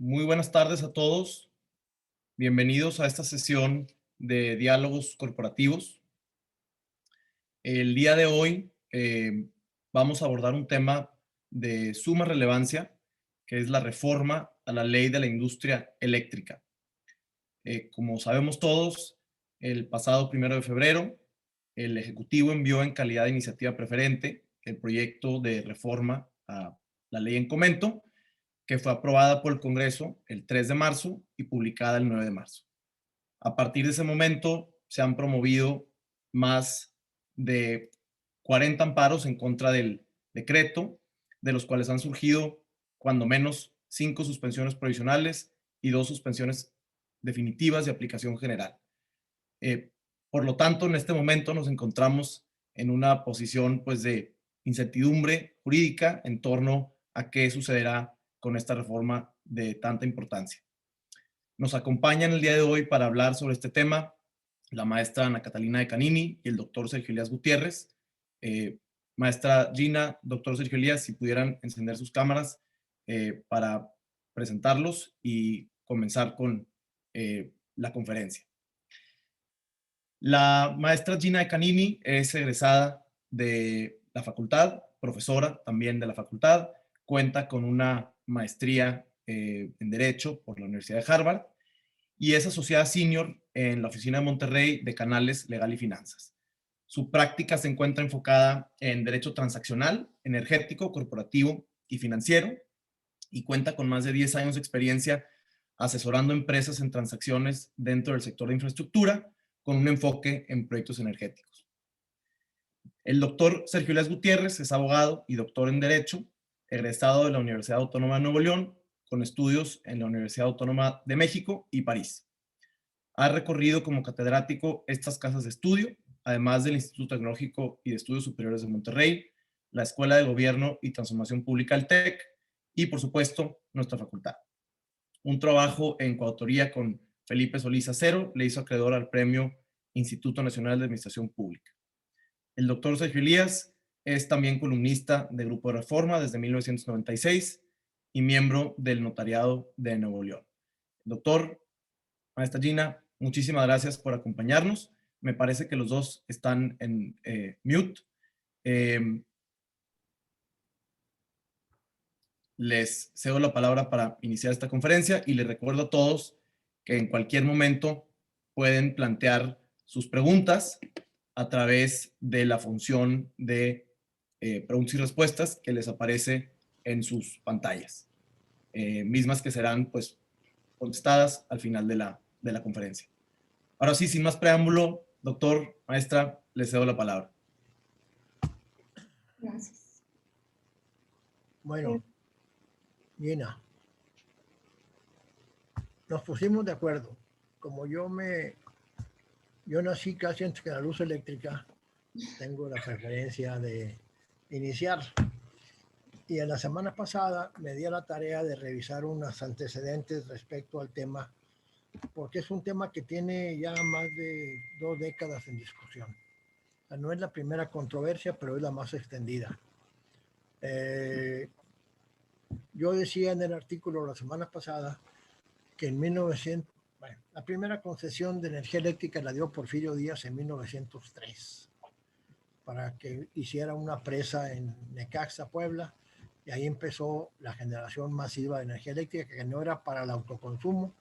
Muy buenas tardes a todos. Bienvenidos a esta sesión de diálogos corporativos. El día de hoy vamos a abordar un tema de suma relevancia, que es la reforma a la ley de la industria eléctrica. Como sabemos todos, el pasado 1 de febrero, el Ejecutivo envió en calidad de iniciativa preferente el proyecto de reforma a la ley en comento, que fue aprobada por el Congreso el 3 de marzo y publicada el 9 de marzo. A partir de ese momento se han promovido más de 40 amparos en contra del decreto, de los cuales han surgido cuando menos 5 suspensiones provisionales y 2 suspensiones definitivas de aplicación general. Eh, por lo tanto, en este momento nos encontramos en una posición pues, de incertidumbre jurídica en torno a qué sucederá con esta reforma de tanta importancia. Nos acompañan el día de hoy para hablar sobre este tema la maestra Ana Catalina de Canini y el doctor Sergio Elías Gutiérrez. Maestra Gina, doctor Sergio Elías, si pudieran encender sus cámaras para presentarlos y comenzar con la conferencia. La maestra Gina de Canini es egresada de la facultad, profesora también de la facultad, cuenta con una maestría en Derecho por la Universidad de Harvard y es asociada senior en la oficina de Monterrey de Canales Legal y Finanzas. Su práctica se encuentra enfocada en derecho transaccional, energético, corporativo y financiero y cuenta con más de 10 años de experiencia asesorando empresas en transacciones dentro del sector de infraestructura con un enfoque en proyectos energéticos. El doctor Sergio Elías Gutiérrez es abogado y doctor en Derecho, egresado de la Universidad Autónoma de Nuevo León, con estudios en la Universidad Autónoma de México y París. Ha recorrido como catedrático estas casas de estudio, además del Instituto Tecnológico y de Estudios Superiores de Monterrey, la Escuela de Gobierno y Transformación Pública, el TEC, y por supuesto, nuestra facultad. Un trabajo en coautoría con Felipe Solís Acero le hizo acreedor al premio Instituto Nacional de Administración Pública. El doctor Sergio Elías es también columnista de Grupo de Reforma desde 1996 y miembro del Notariado de Nuevo León. Doctor, maestra Gina, muchísimas gracias por acompañarnos. Me parece que los dos están en mute. Les cedo la palabra para iniciar esta conferencia y les recuerdo a todos que en cualquier momento pueden plantear sus preguntas a través de la función de preguntas y respuestas que les aparece en sus pantallas, mismas que serán pues contestadas al final de la conferencia. Ahora sí, sin más preámbulo, doctor, maestra, les cedo la palabra. Gracias. Bueno, Gina, nos pusimos de acuerdo. Como yo nací casi antes que la luz eléctrica, tengo la preferencia de iniciar. Y en la semana pasada me di a la tarea de revisar unos antecedentes respecto al tema, porque es un tema que tiene ya más de 2 décadas en discusión. O sea, no es la primera controversia, pero es la más extendida. Yo decía en el artículo la semana pasada que en 1900, la primera concesión de energía eléctrica la dio Porfirio Díaz en 1903 para que hiciera una presa en Necaxa, Puebla, y ahí empezó la generación masiva de energía eléctrica, que no era para el autoconsumo,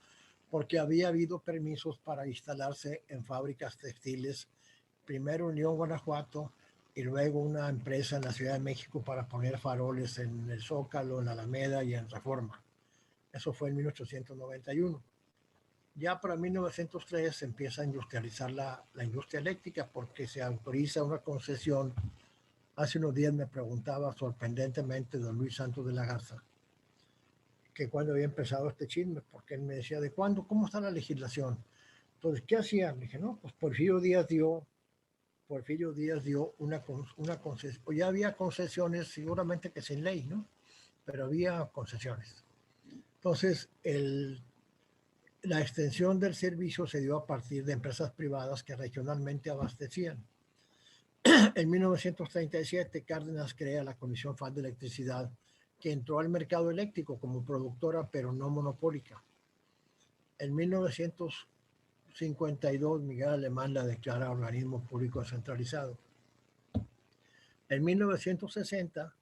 porque había habido permisos para instalarse en fábricas textiles, primero en León, Guanajuato, y luego una empresa en la Ciudad de México para poner faroles en el Zócalo, en la Alameda y en Reforma. Eso fue en 1891. Ya para 1903 se empieza a industrializar la industria eléctrica porque se autoriza una concesión. Hace unos días me preguntaba sorprendentemente don Luis Santos de la Garza que cuándo había empezado este chisme, porque él me decía, ¿de cuándo? ¿Cómo está la legislación? Entonces, ¿qué hacían? Le dije, no, pues Porfirio Díaz dio una concesión. Ya había concesiones, seguramente que sin ley, ¿no? Pero había concesiones. Entonces, la extensión del servicio se dio a partir de empresas privadas que regionalmente abastecían. En 1937, Cárdenas crea la Comisión Federal de Electricidad que entró al mercado eléctrico como productora, pero no monopólica. En 1952, Miguel Alemán la declara organismo público descentralizado. En 1960,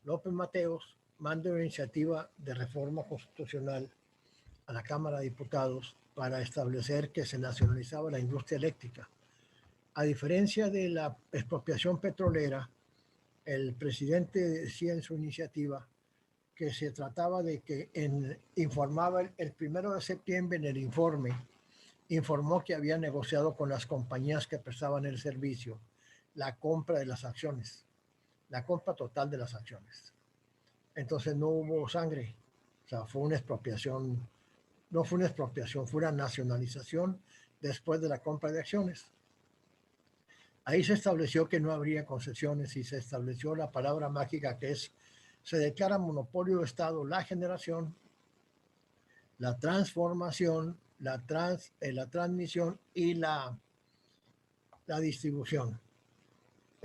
López Mateos manda una iniciativa de reforma constitucional a la Cámara de Diputados para establecer que se nacionalizaba la industria eléctrica. A diferencia de la expropiación petrolera, el presidente decía en su iniciativa que se trataba de que informaba el 1 de septiembre en el informe, informó que había negociado con las compañías que prestaban el servicio la compra de las acciones, la compra total de las acciones. Entonces no hubo sangre, o sea, fue una expropiación, no fue una expropiación, fue una nacionalización después de la compra de acciones. Ahí se estableció que no habría concesiones y se estableció la palabra mágica que es, se declara monopolio de Estado la generación, la transformación, la transmisión y la distribución.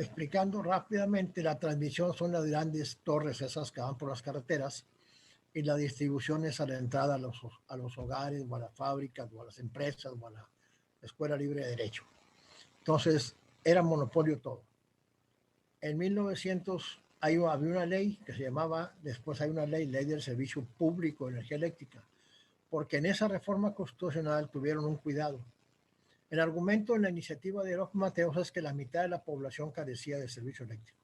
Explicando rápidamente, la transmisión son las grandes torres esas que van por las carreteras y la distribución es a la entrada a los hogares o a las fábricas o a las empresas o a la Escuela Libre de Derecho. Entonces, era monopolio todo. En 1900 había una ley que se llamaba, después hay una ley del Servicio Público de Energía Eléctrica, porque en esa reforma constitucional tuvieron un cuidado. El argumento en la iniciativa de López Mateos es que la mitad de la población carecía de servicio eléctrico.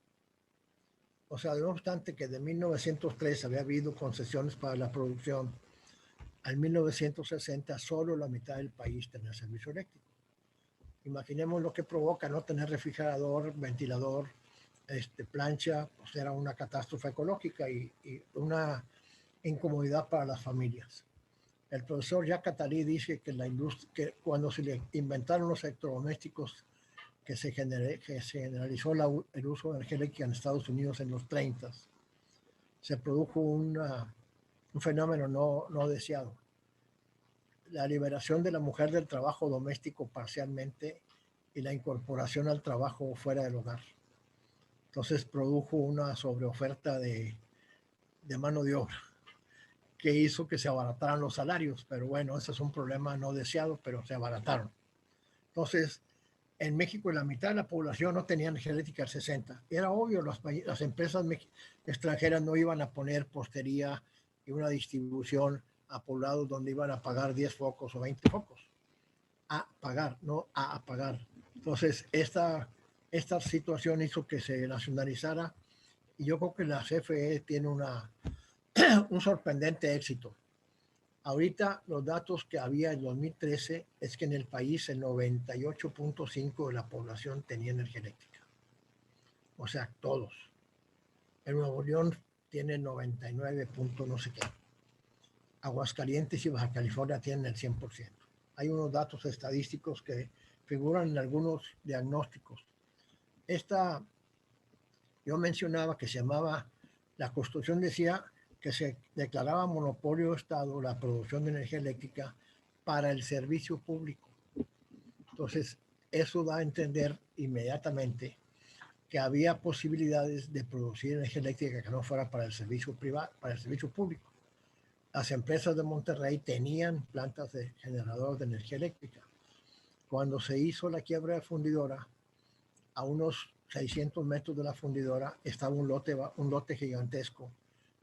O sea, no obstante que de 1903 había habido concesiones para la producción, al 1960 solo la mitad del país tenía servicio eléctrico. Imaginemos lo que provoca no tener refrigerador, ventilador, plancha, pues era una catástrofe ecológica y una incomodidad para las familias. El profesor Jacques Attali dice que, que cuando se le inventaron los electrodomésticos, que se generalizó el uso de energía eléctrica en Estados Unidos en los 30, se produjo un fenómeno no deseado. La liberación de la mujer del trabajo doméstico parcialmente y la incorporación al trabajo fuera del hogar. Entonces produjo una sobreoferta de mano de obra que hizo que se abarataran los salarios, pero bueno, ese es un problema no deseado, pero se abarataron. Entonces, en México la mitad de la población no tenía energía eléctrica al 60. Era obvio, las empresas extranjeras no iban a poner postería y una distribución a poblados donde iban a pagar 10 focos o 20 focos. A pagar, no a apagar. Entonces, esta situación hizo que se nacionalizara y yo creo que la CFE tiene un sorprendente éxito. Ahorita los datos que había en 2013 es que en el país el 98.5% de la población tenía energía eléctrica. O sea, todos. En Nuevo León tiene 99 no sé qué. Aguascalientes y Baja California tienen el 100%. Hay unos datos estadísticos que figuran en algunos diagnósticos. Yo mencionaba que se llamaba, la Constitución decía que se declaraba monopolio de Estado la producción de energía eléctrica para el servicio público. Entonces, eso da a entender inmediatamente que había posibilidades de producir energía eléctrica que no fuera para el servicio privado, para el servicio público. Las empresas de Monterrey tenían plantas de generadores de energía eléctrica. Cuando se hizo la quiebra de fundidora, a unos 600 metros de la fundidora estaba un lote gigantesco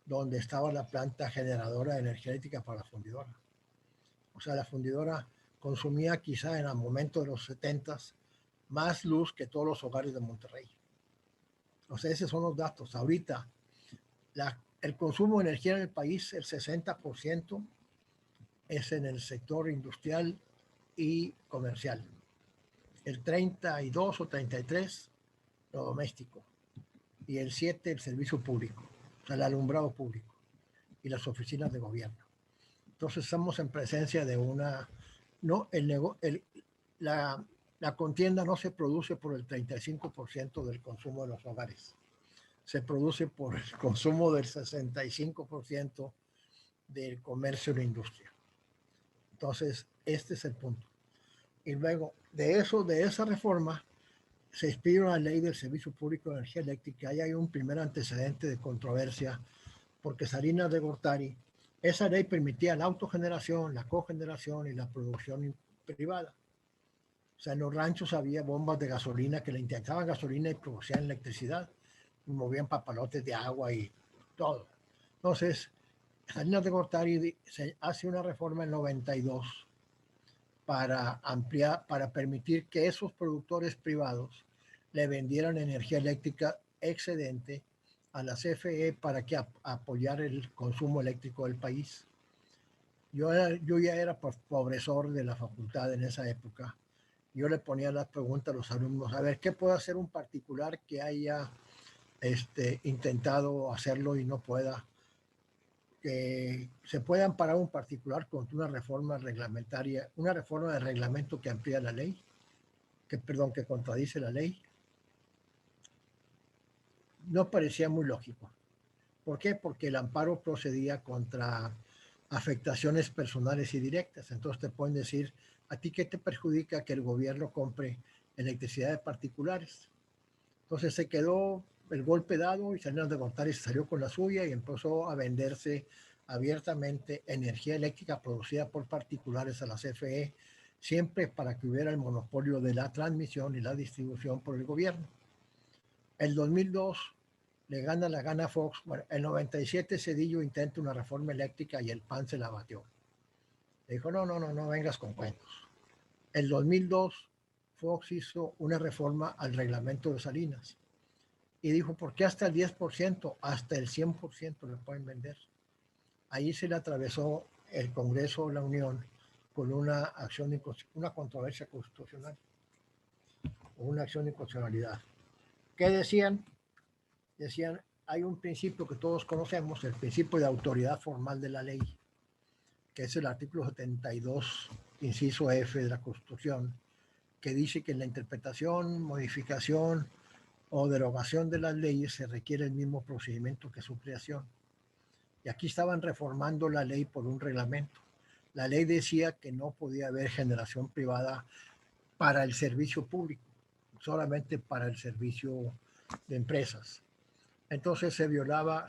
donde estaba la planta generadora de energía eléctrica para la fundidora. O sea, la fundidora consumía quizá en el momento de los 70 más luz que todos los hogares de Monterrey. O sea, esos son los datos. Ahorita, el consumo de energía en el país, el 60% es en el sector industrial y comercial. El 32 o 33 lo doméstico y el 7 el servicio público, o sea, el alumbrado público y las oficinas de gobierno. Entonces estamos en presencia de la contienda no se produce por el 35% del consumo de los hogares, se produce por el consumo del 65% del comercio y la industria. Entonces, este es el punto. Y luego, de esa reforma, se expide una ley del Servicio Público de Energía Eléctrica y hay un primer antecedente de controversia porque Salinas de Gortari, esa ley permitía la autogeneración, la cogeneración y la producción privada. O sea, en los ranchos había bombas de gasolina que le inyectaban gasolina y producían electricidad, y movían papalotes de agua y todo. Entonces, Salinas de Gortari se hace una reforma en 92 para ampliar, para permitir que esos productores privados le vendieran energía eléctrica excedente a la CFE para que apoyar el consumo eléctrico del país. Yo ya era profesor de la facultad en esa época. Yo le ponía las preguntas a los alumnos, a ver, ¿qué puede hacer un particular que haya intentado hacerlo y no pueda? Que se pueda amparar un particular contra una reforma reglamentaria, una reforma de reglamento que amplía la ley, que contradice la ley. No parecía muy lógico. ¿Por qué? Porque el amparo procedía contra afectaciones personales y directas. Entonces te pueden decir, ¿a ti qué te perjudica que el gobierno compre electricidad de particulares? Entonces se quedó el golpe dado y Salinas de Gortari salió con la suya y empezó a venderse abiertamente energía eléctrica producida por particulares a la CFE, siempre para que hubiera el monopolio de la transmisión y la distribución por el gobierno. El 2002 le gana Fox. Bueno, el 97 Cedillo intenta una reforma eléctrica y el PAN se la batió. Le dijo, no vengas con cuentos. El 2002 Fox hizo una reforma al reglamento de Salinas y dijo, ¿por qué hasta el 10%? Hasta el 100% le pueden vender. Ahí se le atravesó el Congreso de la Unión con una acción, una controversia constitucional o una acción de inconstitucionalidad. ¿Qué decían? Decían, hay un principio que todos conocemos, el principio de autoridad formal de la ley, que es el artículo 72, inciso F de la Constitución, que dice que en la interpretación, modificación o derogación de las leyes se requiere el mismo procedimiento que su creación. Y aquí estaban reformando la ley por un reglamento. La ley decía que no podía haber generación privada para el servicio público, solamente para el servicio de empresas. Entonces se violentaba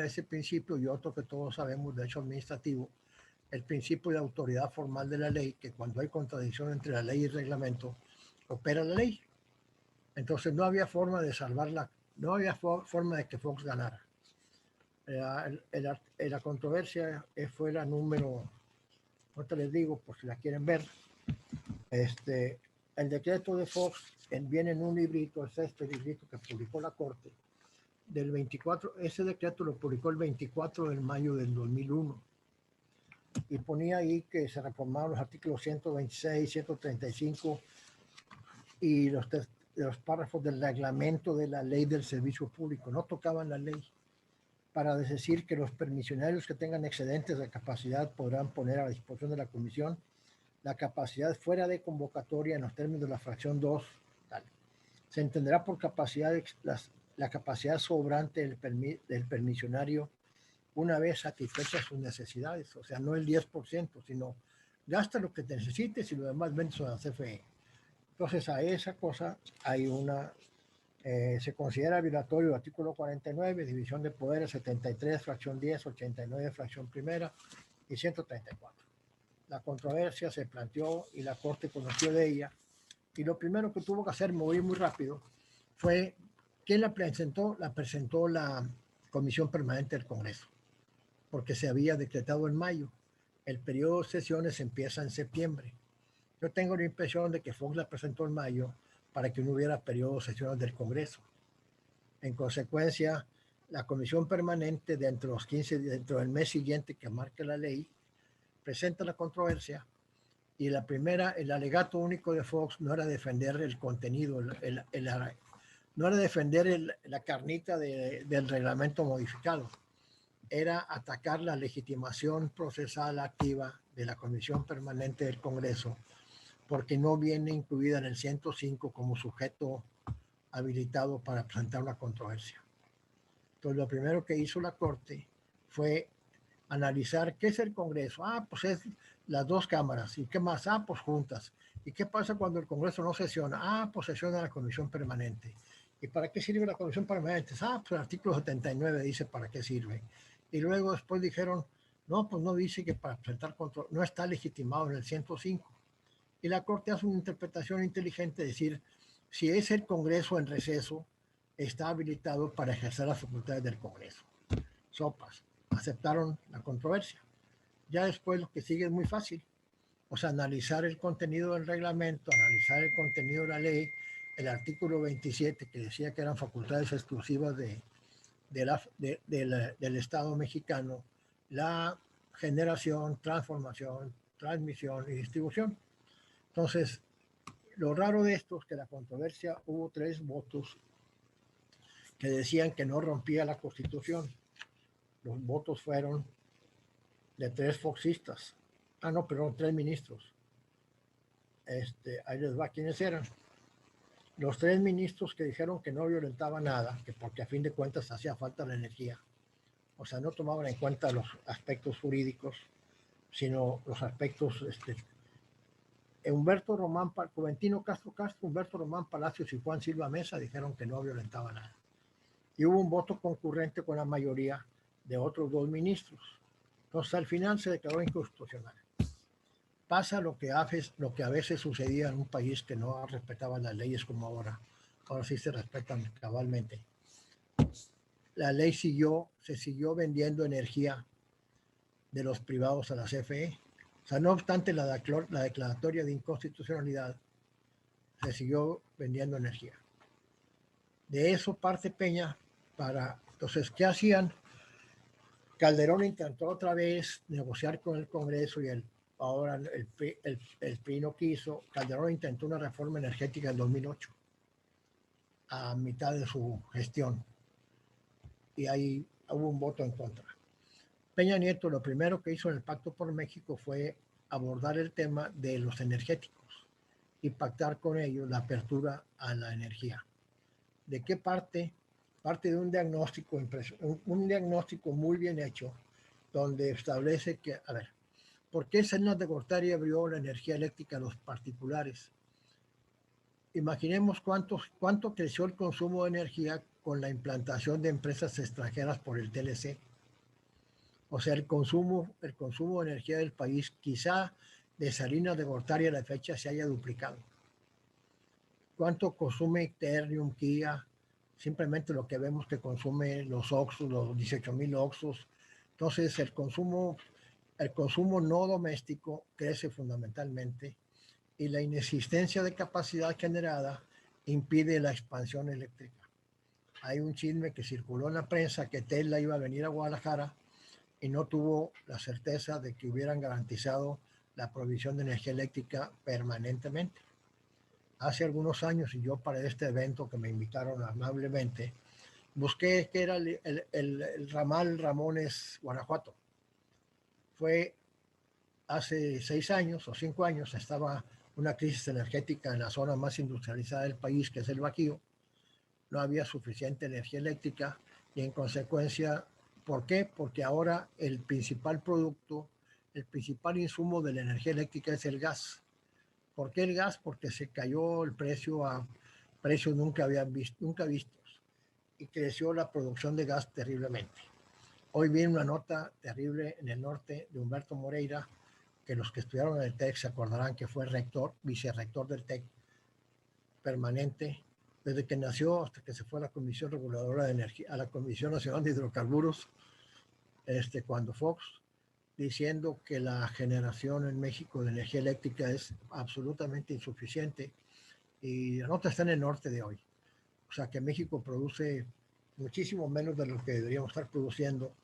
ese principio y otro que todos sabemos, de hecho administrativo, el principio de autoridad formal de la ley, que cuando hay contradicción entre la ley y el reglamento, opera la ley. Entonces no había forma de salvarla, no había forma de que Fox ganara. La controversia fue la número, no te les digo por si la quieren ver, el decreto de Fox viene en un librito, es este librito que publicó la Corte, del 24, ese decreto lo publicó el 24 de mayo del 2001 y ponía ahí que se reformaban los artículos 126, 135 y los párrafos del reglamento de la ley del servicio público, no tocaban la ley, para decir que los permisionarios que tengan excedentes de capacidad podrán poner a disposición de la comisión la capacidad fuera de convocatoria en los términos de la fracción 2. Tal. Se entenderá por capacidad la capacidad sobrante del permisionario una vez satisfechas sus necesidades, o sea, no el 10%, sino gasta lo que te necesites y lo demás vendes a la CFE. Entonces, a esa cosa hay se considera violatorio el artículo 49, división de poderes 73, fracción 10, 89, fracción primera y 134. La controversia se planteó y la Corte conoció de ella. Y lo primero que tuvo que hacer, mover muy rápido, fue, ¿quién la presentó? La presentó la Comisión Permanente del Congreso, porque se había decretado en mayo. El periodo de sesiones empieza en septiembre. Yo tengo la impresión de que Fox la presentó en mayo para que no hubiera periodo de sesiones del Congreso. En consecuencia, la Comisión Permanente, dentro del mes siguiente que marca la ley, presenta la controversia y el alegato único de Fox no era defender el contenido, no era defender la carnita del reglamento modificado, era atacar la legitimación procesal activa de la Comisión Permanente del Congreso, porque no viene incluida en el 105 como sujeto habilitado para presentar una controversia. Entonces, lo primero que hizo la Corte fue analizar qué es el Congreso. Pues es las dos cámaras. ¿Y qué más? Pues juntas. ¿Y qué pasa cuando el Congreso no sesiona? Pues sesiona la Comisión Permanente. ¿Y para qué sirve la Comisión Permanente? Pues el artículo 79 dice para qué sirve. Y luego después dijeron, no, pues no dice que para presentar control, no está legitimado en el 105. Y la Corte hace una interpretación inteligente, de decir, si es el Congreso en receso, está habilitado para ejercer las facultades del Congreso. Sopas, aceptaron la controversia. Ya después lo que sigue es muy fácil, o sea, analizar el contenido del reglamento, analizar el contenido de la ley, el artículo 27 que decía que eran facultades exclusivas del Estado mexicano, la generación, transformación, transmisión y distribución. Entonces, lo raro de esto es que la controversia hubo 3 votos que decían que no rompía la Constitución. Los votos fueron de 3 foxistas. Ah, no, perdón, 3 ministros. Ahí les va quiénes eran. Los 3 ministros que dijeron que no violentaba nada, que porque a fin de cuentas hacía falta la energía. O sea, no tomaban en cuenta los aspectos jurídicos, sino los aspectos Humberto Román, Juventino Castro Castro, Humberto Román Palacios y Juan Silva Mesa dijeron que no violentaba nada. Y hubo un voto concurrente con la mayoría de otros 2 ministros. Entonces, al final se declaró inconstitucional. Pasa lo que a veces sucedía en un país que no respetaba las leyes como ahora. Ahora sí se respetan cabalmente. La ley se siguió vendiendo energía de los privados a la CFE. O sea, no obstante la declaratoria de inconstitucionalidad, se siguió vendiendo energía. De eso parte Peña para... Entonces, ¿qué hacían? Calderón intentó otra vez negociar con el Congreso y ahora el PRI no quiso. Calderón intentó una reforma energética en 2008, a mitad de su gestión, y ahí hubo un voto en contra. Peña Nieto lo primero que hizo en el Pacto por México fue abordar el tema de los energéticos y pactar con ellos la apertura a la energía. ¿De qué parte? Parte de un diagnóstico muy bien hecho, donde establece que, a ver, ¿por qué Salinas de Gortari abrió la energía eléctrica a los particulares? Imaginemos cuánto creció el consumo de energía con la implantación de empresas extranjeras por el TLC. O sea, el consumo de energía del país, quizá de Salinas de Gortari a la fecha se haya duplicado. ¿Cuánto consume Ternium, Kia? Simplemente lo que vemos que consume los Oxxos, los 18,000 Oxxos. Entonces, el consumo no doméstico crece fundamentalmente y la inexistencia de capacidad generada impide la expansión eléctrica. Hay un chisme que circuló en la prensa que Tesla iba a venir a Guadalajara y no tuvo la certeza de que hubieran garantizado la provisión de energía eléctrica permanentemente. Hace algunos años, y yo para este evento que me invitaron amablemente, busqué qué era el ramal Ramones, Guanajuato. Fue hace 6 años o 5 años, estaba una crisis energética en la zona más industrializada del país, que es el Bajío. No había suficiente energía eléctrica y en consecuencia, ¿por qué? Porque ahora el principal producto, el principal insumo de la energía eléctrica es el gas. ¿Por qué el gas? Porque se cayó el precio a precios nunca vistos y creció la producción de gas terriblemente. Hoy viene una nota terrible en el norte de Humberto Moreira, que los que estudiaron en el TEC se acordarán que fue vicerrector del TEC permanente, desde que nació hasta que se fue a la Comisión Reguladora de Energía, a la Comisión Nacional de Hidrocarburos, cuando Fox, diciendo que la generación en México de energía eléctrica es absolutamente insuficiente, y la nota está en el norte de hoy. O sea que México produce muchísimo menos de lo que deberíamos estar produciendo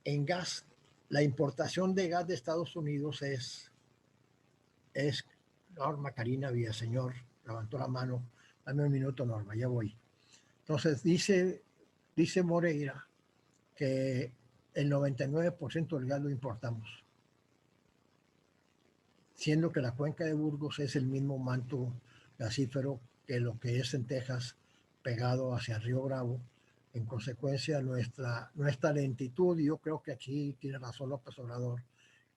en gas. La importación de gas de Estados Unidos es Norma Karina Villaseñor, levantó la mano. Dame un minuto, Norma, ya voy. Entonces dice Moreira que el 99% del gas lo importamos, siendo que la cuenca de Burgos es el mismo manto gasífero que lo que es en Texas, pegado hacia el Río Bravo. En consecuencia, nuestra lentitud, y yo creo que aquí tiene razón López Obrador,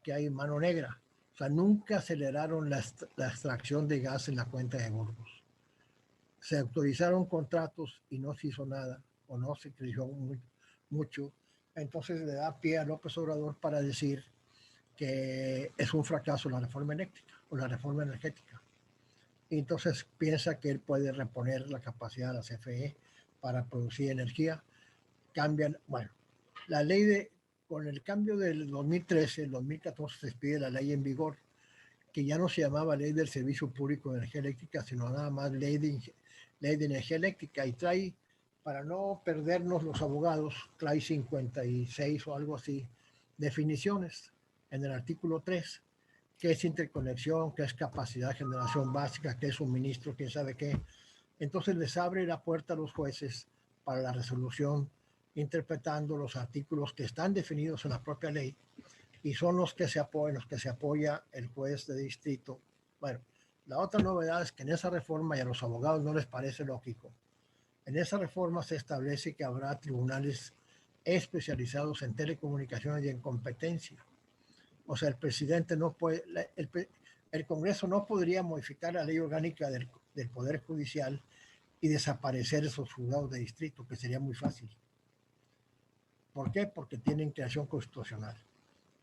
que hay mano negra. O sea, nunca aceleraron la extracción de gas en la cuenca de Burgos. Se autorizaron contratos y no se hizo nada, o no se creció mucho, Entonces le da pie a López Obrador para decir que es un fracaso la reforma eléctrica o la reforma energética. Y entonces piensa que él puede reponer la capacidad de la CFE para producir energía. Cambian, bueno, la ley de, con el cambio del 2013, el 2014 se expide la ley en vigor, que ya no se llamaba Ley del Servicio Público de Energía Eléctrica, sino nada más ley de Energía Eléctrica, y trae, para no perdernos los abogados, trae 56 o algo así definiciones en el artículo 3, qué es interconexión, qué es capacidad de generación básica, qué es suministro, quién sabe qué. Entonces les abre la puerta a los jueces para la resolución, interpretando los artículos que están definidos en la propia ley y son los que se apoya el juez de distrito. Bueno, la otra novedad es que en esa reforma, y a los abogados no les parece lógico, en esa reforma se establece que habrá tribunales especializados en telecomunicaciones y en competencia. O sea, el presidente no puede, el Congreso no podría modificar la ley orgánica del Poder Judicial y desaparecer esos juzgados de distrito, que sería muy fácil. ¿Por qué? Porque tienen creación constitucional.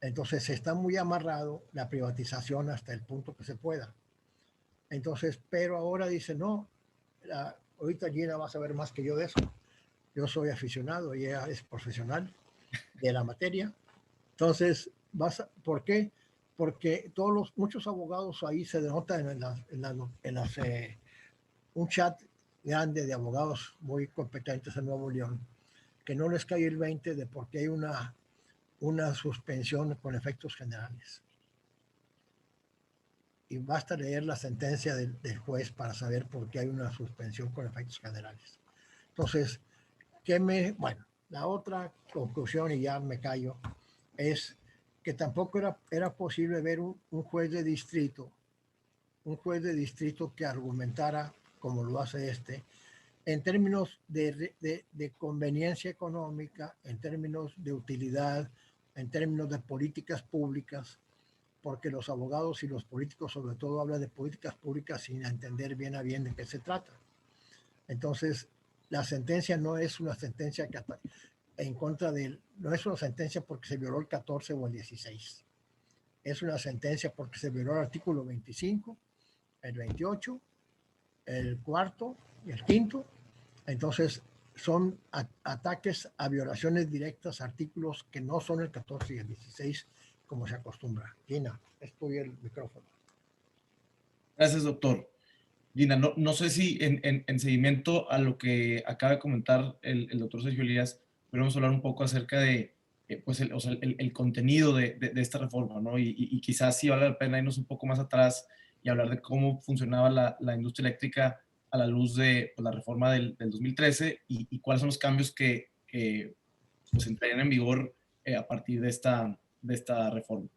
Entonces está muy amarrado la privatización hasta el punto que se pueda. Entonces, pero ahora dice, no, ahorita Gina va a saber más que yo de eso. Yo soy aficionado y ella es profesional de la materia. Entonces, ¿por qué? Porque muchos abogados ahí se denotan un chat grande de abogados muy competentes en Nuevo León, que no les cae el 20 de por qué hay una suspensión con efectos generales. Y basta leer la sentencia del juez para saber por qué hay una suspensión con efectos generales. Entonces, bueno, la otra conclusión, y ya me callo, es que tampoco era posible ver un juez de distrito que argumentara, como lo hace en términos de conveniencia económica, en términos de utilidad, en términos de políticas públicas, porque los abogados y los políticos sobre todo hablan de políticas públicas sin entender bien a bien de qué se trata. Entonces, la sentencia no es una sentencia en contra no es una sentencia porque se violó el 14 o el 16. Es una sentencia porque se violó el artículo 25, el 28, el cuarto y el quinto. Entonces, son ataques a violaciones directas a artículos que no son el 14 y el 16, como se acostumbra. Gina, es tuyo el micrófono. Gracias, doctor. Gina, no sé si en seguimiento a lo que acaba de comentar el doctor Sergio Elías, podemos hablar un poco acerca de pues o sea, el contenido de esta reforma, ¿no? Y quizás sí vale la pena irnos un poco más atrás y hablar de cómo funcionaba la industria eléctrica a la luz de pues, la reforma del 2013 y cuáles son los cambios que pues entrarían en vigor a partir de esta reforma.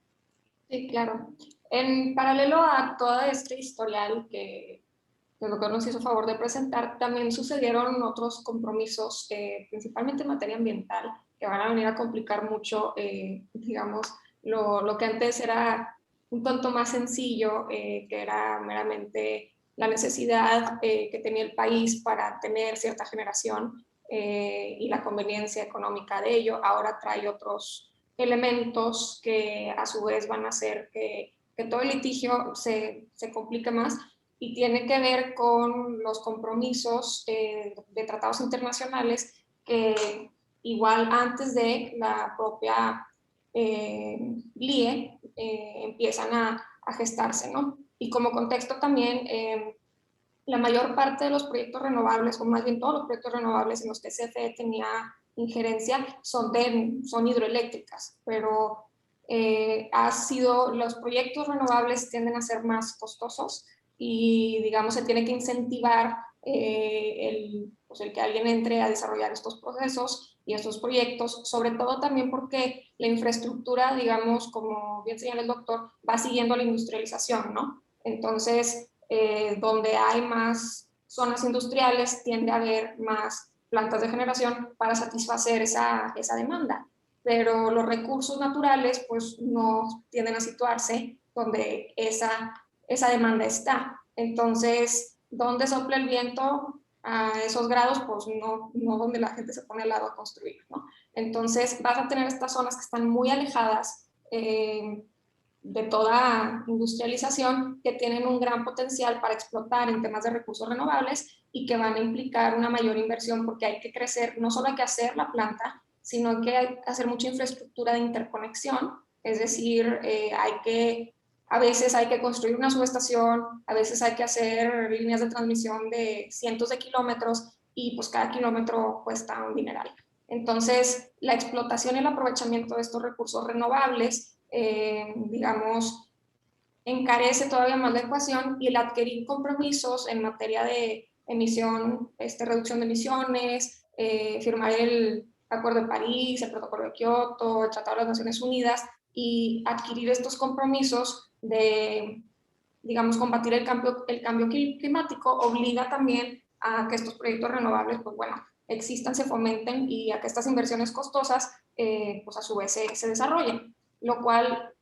Sí, claro. En paralelo a todo este historial que el doctor nos hizo favor de presentar, también sucedieron otros compromisos, principalmente en materia ambiental, que van a venir a complicar mucho, digamos, lo que antes era un tanto más sencillo, que era meramente la necesidad que tenía el país para tener cierta generación y la conveniencia económica de ello. Ahora trae otros elementos que a su vez van a hacer que todo el litigio se complique más y tiene que ver con los compromisos de tratados internacionales que igual antes de la propia LIE empiezan a gestarse, ¿no? Y como contexto también, la mayor parte de los proyectos renovables, o más bien todos los proyectos renovables en los que CFE tenía injerencia, son hidroeléctricas, pero los proyectos renovables tienden a ser más costosos y, digamos, se tiene que incentivar el que alguien entre a desarrollar estos procesos y estos proyectos, sobre todo también porque la infraestructura, digamos, como bien señala el doctor, va siguiendo la industrialización, ¿no? Entonces, donde hay más zonas industriales, tiende a haber más plantas de generación para satisfacer esa demanda. Pero los recursos naturales, pues, no tienden a situarse donde esa demanda está. Entonces, ¿dónde sopla el viento a esos grados? Pues no donde la gente se pone al lado a construir, ¿no? Entonces vas a tener estas zonas que están muy alejadas de toda industrialización, que tienen un gran potencial para explotar en temas de recursos renovables y que van a implicar una mayor inversión porque hay que crecer, no solo hay que hacer la planta, sino que hay que hacer mucha infraestructura de interconexión, es decir, a veces hay que construir una subestación, a veces hay que hacer líneas de transmisión de cientos de kilómetros y pues cada kilómetro cuesta un dineral. Entonces, la explotación y el aprovechamiento de estos recursos renovables, digamos, encarece todavía más la ecuación, y el adquirir compromisos en materia de emisión, reducción de emisiones, firmar el Acuerdo de París, el Protocolo de Kioto, el Tratado de las Naciones Unidas, y adquirir estos compromisos de, digamos, combatir el cambio climático, obliga también a que estos proyectos renovables, pues bueno, existan, se fomenten y a que estas inversiones costosas, pues a su vez se desarrollen, lo cual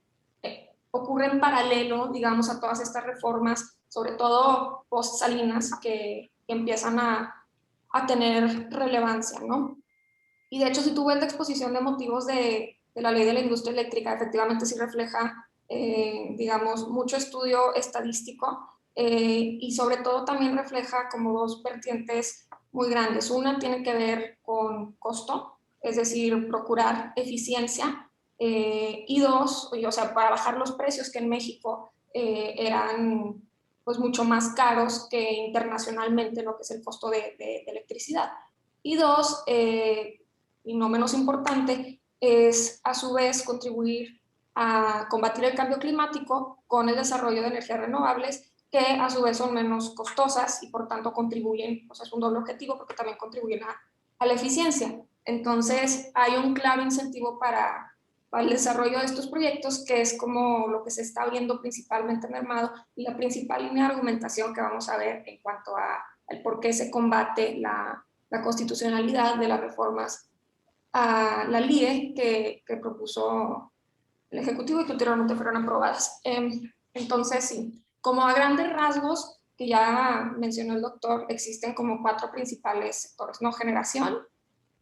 ocurre en paralelo, digamos, a todas estas reformas, sobre todo post-Salinas, que empiezan a tener relevancia, ¿no? Y de hecho, si tú ves la exposición de motivos de la ley de la industria eléctrica, efectivamente sí refleja, digamos, mucho estudio estadístico, y sobre todo también refleja como dos vertientes muy grandes. Una tiene que ver con costo, es decir, procurar eficiencia, y dos, o sea, para bajar los precios que en México eran pues mucho más caros que internacionalmente lo que es el costo de electricidad. Y dos, y no menos importante, es a su vez contribuir a combatir el cambio climático con el desarrollo de energías renovables, que a su vez son menos costosas y por tanto contribuyen, o sea, es un doble objetivo porque también contribuyen a la eficiencia. Entonces hay un claro incentivo para el desarrollo de estos proyectos, que es como lo que se está viendo principalmente mermado, y la principal línea de argumentación que vamos a ver en cuanto al por qué se combate la constitucionalidad de las reformas a la LIE que propuso el Ejecutivo y que ulteriormente fueron aprobadas. Entonces, sí, como a grandes rasgos, que ya mencionó el doctor, existen como 4 principales sectores, ¿no? Generación,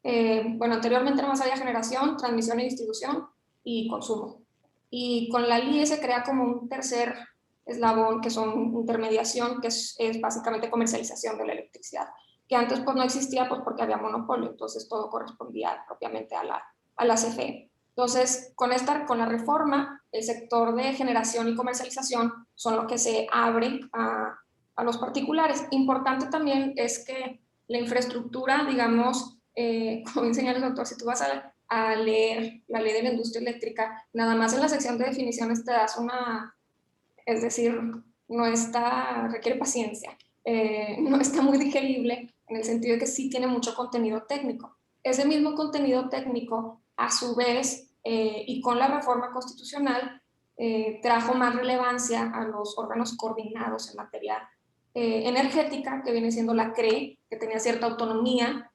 bueno, anteriormente nada más había generación, transmisión y distribución y consumo. Y con la LIE se crea como un tercer eslabón, que son intermediación, que es básicamente comercialización de la electricidad, que antes pues no existía pues porque había monopolio, entonces todo correspondía propiamente a la CFE. Entonces, con la reforma, el sector de generación y comercialización son lo que se abre a los particulares. Importante también es que la infraestructura, digamos, como enseña el doctor, si tú vas a leer la ley de la industria eléctrica, nada más en la sección de definiciones te das es decir, requiere paciencia, no está muy digerible en el sentido de que sí tiene mucho contenido técnico. Ese mismo contenido técnico, a su vez, y con la reforma constitucional, trajo más relevancia a los órganos coordinados en materia energética, que viene siendo la CRE, que tenía cierta autonomía.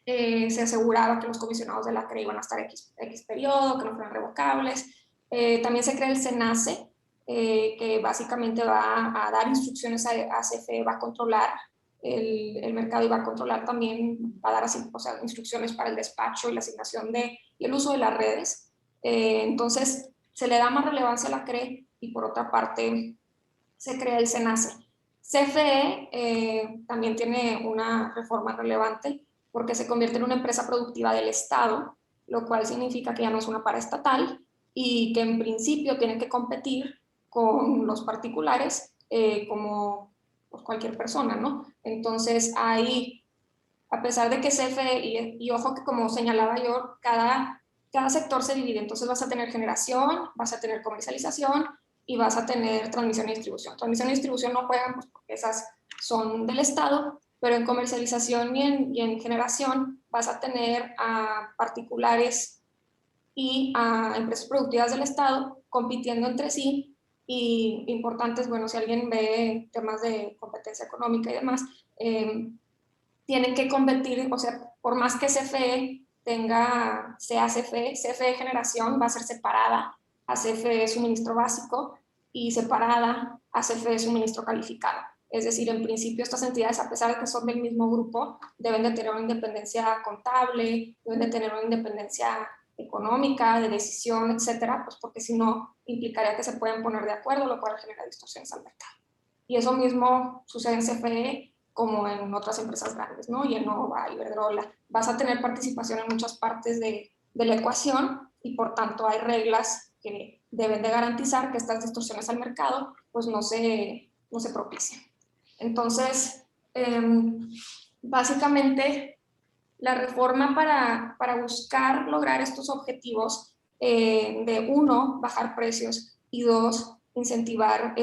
Se aseguraba que los comisionados de la CRE iban a estar X periodo, que no fueran revocables. También se crea el SENACE, que básicamente va a dar instrucciones a CFE, va a controlar el mercado y va a controlar también, va a dar o sea, instrucciones para el despacho y la asignación y el uso de las redes. Entonces, se le da más relevancia a la CRE y por otra parte se crea el SENACE. CFE también tiene una reforma relevante porque se convierte en una empresa productiva del Estado, lo cual significa que ya no es una paraestatal y que en principio tiene que competir con los particulares como pues, cualquier persona, ¿no? Entonces ahí, a pesar de que CFE, y ojo que como señalaba yo, cada sector se divide, entonces vas a tener generación, vas a tener comercialización y vas a tener transmisión y distribución. Transmisión y distribución no juegan pues, porque esas son del Estado, pero en comercialización y en generación vas a tener a particulares y a empresas productivas del Estado compitiendo entre sí, y importantes, bueno, si alguien ve temas de competencia económica y demás, tienen que competir, o sea, por más que CFE sea CFE Generación va a ser separada a CFE Suministro Básico y separada a CFE Suministro Calificado. Es decir, en principio estas entidades, a pesar de que son del mismo grupo, deben de tener una independencia contable, deben de tener una independencia económica, de decisión, etcétera, pues porque si no implicaría que se pueden poner de acuerdo, lo cual genera distorsiones al mercado. Y eso mismo sucede en CFE como en otras empresas grandes, ¿no? Y en Nova, Iberdrola. Vas a tener participación en muchas partes de la ecuación y por tanto hay reglas que deben de garantizar que estas distorsiones al mercado pues no se propicien. Entonces, básicamente, la reforma para buscar lograr estos objetivos de, uno, bajar precios y dos, incentivar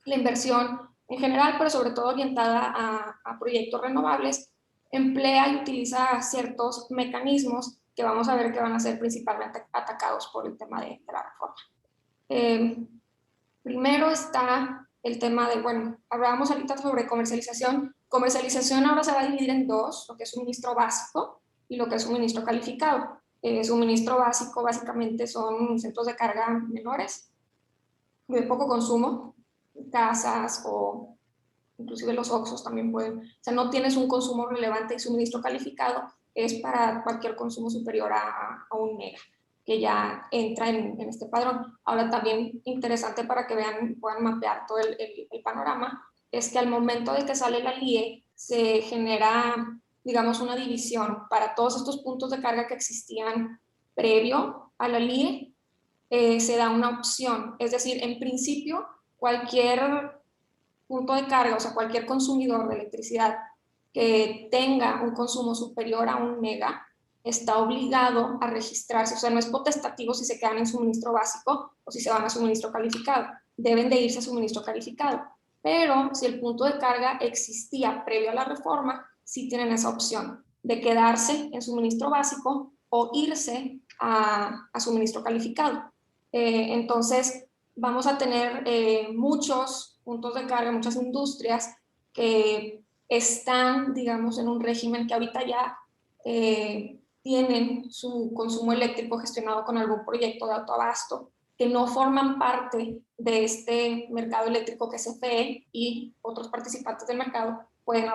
la inversión en general, pero sobre todo orientada a proyectos renovables, emplea y utiliza ciertos mecanismos que vamos a ver que van a ser principalmente atacados por el tema de la reforma. Primero está el tema de, bueno, hablábamos ahorita sobre comercialización. Comercialización ahora se va a dividir en dos, lo que es suministro básico y lo que es suministro calificado. Suministro básico básicamente son centros de carga menores, de poco consumo, casas o inclusive los Oxxos también pueden. O sea, no tienes un consumo relevante y suministro calificado es para cualquier consumo superior a 1 mega, que ya entra en este padrón. Ahora también interesante para que vean, puedan mapear todo el panorama, es que al momento de que sale la LIE se genera, digamos, una división para todos estos puntos de carga que existían previo a la LIE, se da una opción. Es decir, en principio, cualquier punto de carga, o sea, cualquier consumidor de electricidad que tenga un consumo superior a 1 mega, está obligado a registrarse. O sea, no es potestativo si se quedan en suministro básico o si se van a suministro calificado. Deben de irse a suministro calificado. Pero si el punto de carga existía previo a la reforma, sí tienen esa opción de quedarse en suministro básico o irse a suministro calificado. Entonces, vamos a tener muchos puntos de carga, muchas industrias que están, digamos, en un régimen que ahorita ya tienen su consumo eléctrico gestionado con algún proyecto de autoabasto, que no forman parte de este mercado eléctrico que CFE y otros participantes del mercado pueden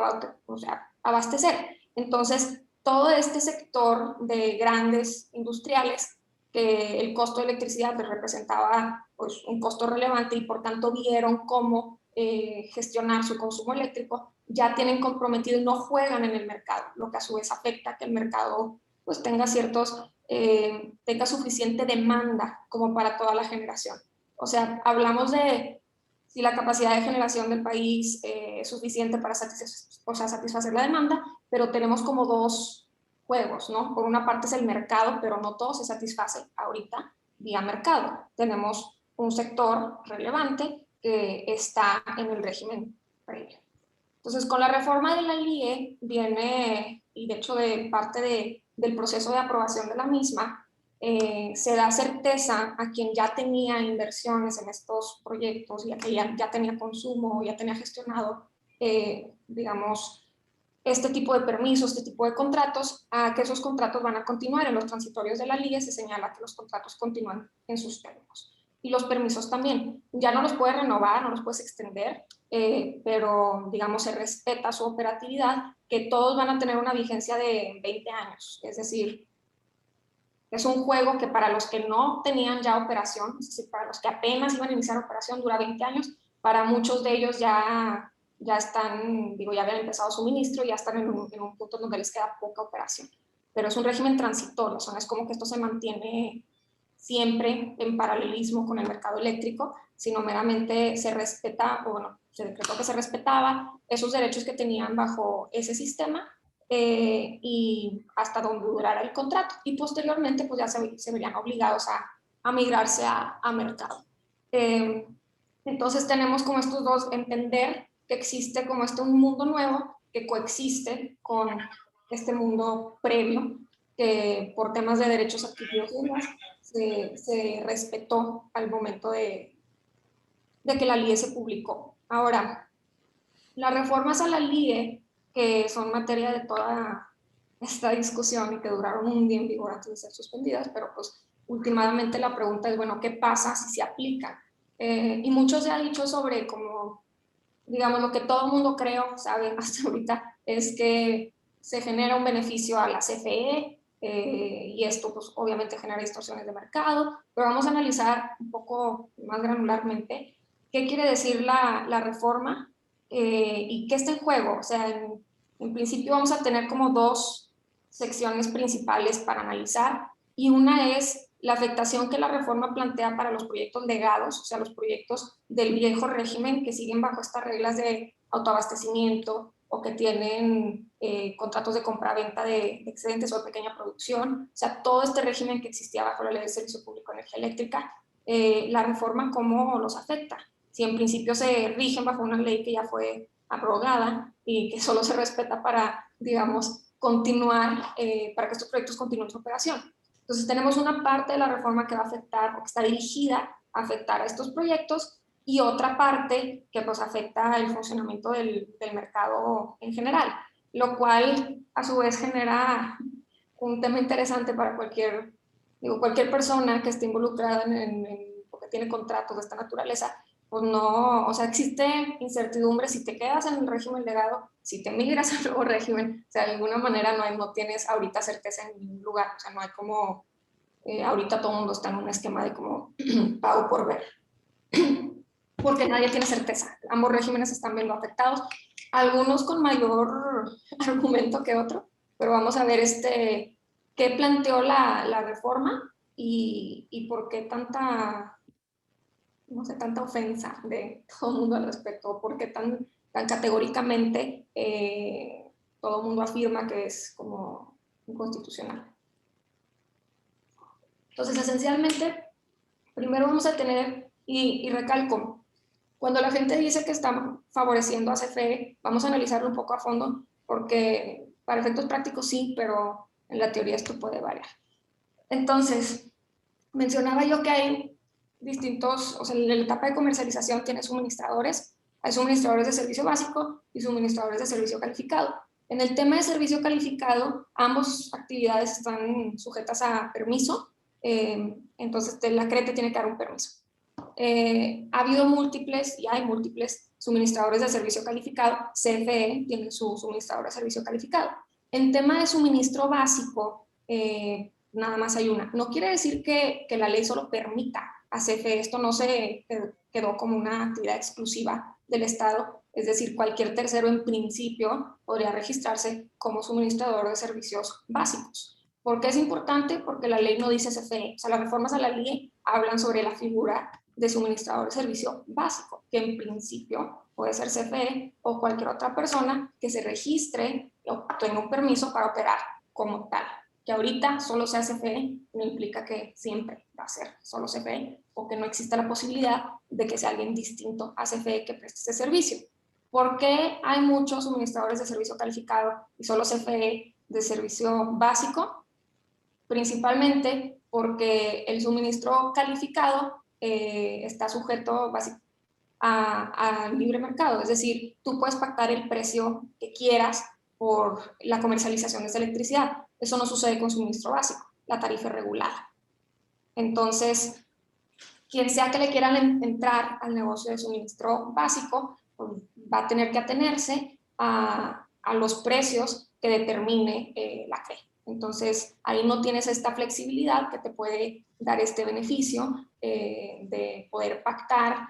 abastecer. Entonces, todo este sector de grandes industriales que el costo de electricidad les representaba pues, un costo relevante y por tanto vieron cómo gestionar su consumo eléctrico, ya tienen comprometido y no juegan en el mercado, lo que a su vez afecta que el mercado pues, tenga suficiente demanda como para toda la generación. O sea, hablamos de si la capacidad de generación del país es suficiente para satisfacer la demanda, pero tenemos como dos juegos, ¿no? Por una parte es el mercado, pero no todo se satisface ahorita vía mercado. Tenemos un sector relevante que está en el régimen previo. Entonces, con la reforma de la LIE viene, y de hecho de parte del proceso de aprobación de la misma, se da certeza a quien ya tenía inversiones en estos proyectos, ya que ya tenía consumo, ya tenía gestionado, digamos, este tipo de permisos, este tipo de contratos, a que esos contratos van a continuar. En los transitorios de la LIE se señala que los contratos continúan en sus términos. Y los permisos también. Ya no los puedes renovar, no los puedes extender, pero, digamos, se respeta su operatividad, que todos van a tener una vigencia de 20 años. Es decir, es un juego que para los que no tenían ya operación, es decir, para los que apenas iban a iniciar operación, dura 20 años. Para muchos de ellos ya están, ya habían empezado suministro, ya están en un punto donde les queda poca operación. Pero es un régimen transitorio, o sea, es como que esto se mantiene siempre en paralelismo con el mercado eléctrico, sino meramente se respeta, o bueno, se decretó que se respetaba esos derechos que tenían bajo ese sistema y hasta donde durara el contrato. Y posteriormente, pues ya se verían obligados a migrarse a mercado. Entonces tenemos como estos dos, entender que existe como un mundo nuevo que coexiste con este mundo previo, que por temas de derechos adquiridos y demás, se respetó al momento de que la LIE se publicó. Ahora, las reformas a la LIE, que son materia de toda esta discusión y que duraron un día en vigor antes de ser suspendidas, pero pues últimamente la pregunta es, bueno, ¿qué pasa si se aplican? Y mucho se ha dicho sobre como digamos, lo que todo el mundo creo sabe hasta ahorita es que se genera un beneficio a la CFE, y esto pues obviamente genera distorsiones de mercado, pero vamos a analizar un poco más granularmente qué quiere decir la reforma y qué está en juego. O sea, en principio vamos a tener como dos secciones principales para analizar, y una es la afectación que la reforma plantea para los proyectos legados, o sea, los proyectos del viejo régimen que siguen bajo estas reglas de autoabastecimiento o que tienen contratos de compra-venta de excedentes o de pequeña producción. O sea, todo este régimen que existía bajo la Ley de Servicio Público de Energía Eléctrica, la reforma cómo los afecta. Si en principio se rigen bajo una ley que ya fue abrogada y que solo se respeta para, digamos, continuar, para que estos proyectos continúen su operación. Entonces tenemos una parte de la reforma que va a afectar o que está dirigida a afectar a estos proyectos, y otra parte que pues afecta el funcionamiento del mercado en general, lo cual a su vez genera un tema interesante para cualquier persona que esté involucrada o que tiene contratos de esta naturaleza. Pues no, o sea, existe incertidumbre si te quedas en el régimen legado, si te migras al nuevo régimen. O sea, de alguna manera no tienes ahorita certeza en ningún lugar. O sea, no hay como, ahorita todo el mundo está en un esquema de como pago por ver, porque nadie tiene certeza. Ambos regímenes están viendo afectados, algunos con mayor argumento que otro, pero vamos a ver qué planteó la reforma y por qué tanta, no sé, tanta ofensa de todo el mundo al respecto, porque tan categóricamente todo el mundo afirma que es como inconstitucional. Entonces, esencialmente, primero vamos a tener, y recalco, cuando la gente dice que está favoreciendo a CFE, vamos a analizarlo un poco a fondo, porque para efectos prácticos sí, pero en la teoría esto puede variar. Entonces, mencionaba yo que hay distintos, o sea, en la etapa de comercialización tiene suministradores, hay suministradores de servicio básico y suministradores de servicio calificado. En el tema de servicio calificado, ambas actividades están sujetas a permiso, entonces la CRE tiene que dar un permiso. Ha habido múltiples y hay múltiples suministradores de servicio calificado. CFE tiene su suministrador de servicio calificado. En tema de suministro básico, nada más hay una. No quiere decir que la ley solo permita a CFE, esto no se quedó como una actividad exclusiva del Estado, es decir, cualquier tercero en principio podría registrarse como suministrador de servicios básicos. ¿Por qué es importante? Porque la ley no dice CFE, o sea, las reformas a la ley hablan sobre la figura de suministrador de servicio básico, que en principio puede ser CFE o cualquier otra persona que se registre o tenga un permiso para operar como tal. Que ahorita solo sea CFE no implica que siempre va a ser solo CFE o que no exista la posibilidad de que sea alguien distinto a CFE que preste ese servicio. ¿Por qué hay muchos suministradores de servicio calificado y solo CFE de servicio básico? Principalmente porque el suministro calificado está sujeto al libre mercado, es decir, tú puedes pactar el precio que quieras por la comercialización de esa electricidad. Eso no sucede con suministro básico, la tarifa es regulada. Entonces, quien sea que le quieran entrar al negocio de suministro básico, pues va a tener que atenerse a los precios que determine la CRE. Entonces, ahí no tienes esta flexibilidad que te puede dar este beneficio de poder pactar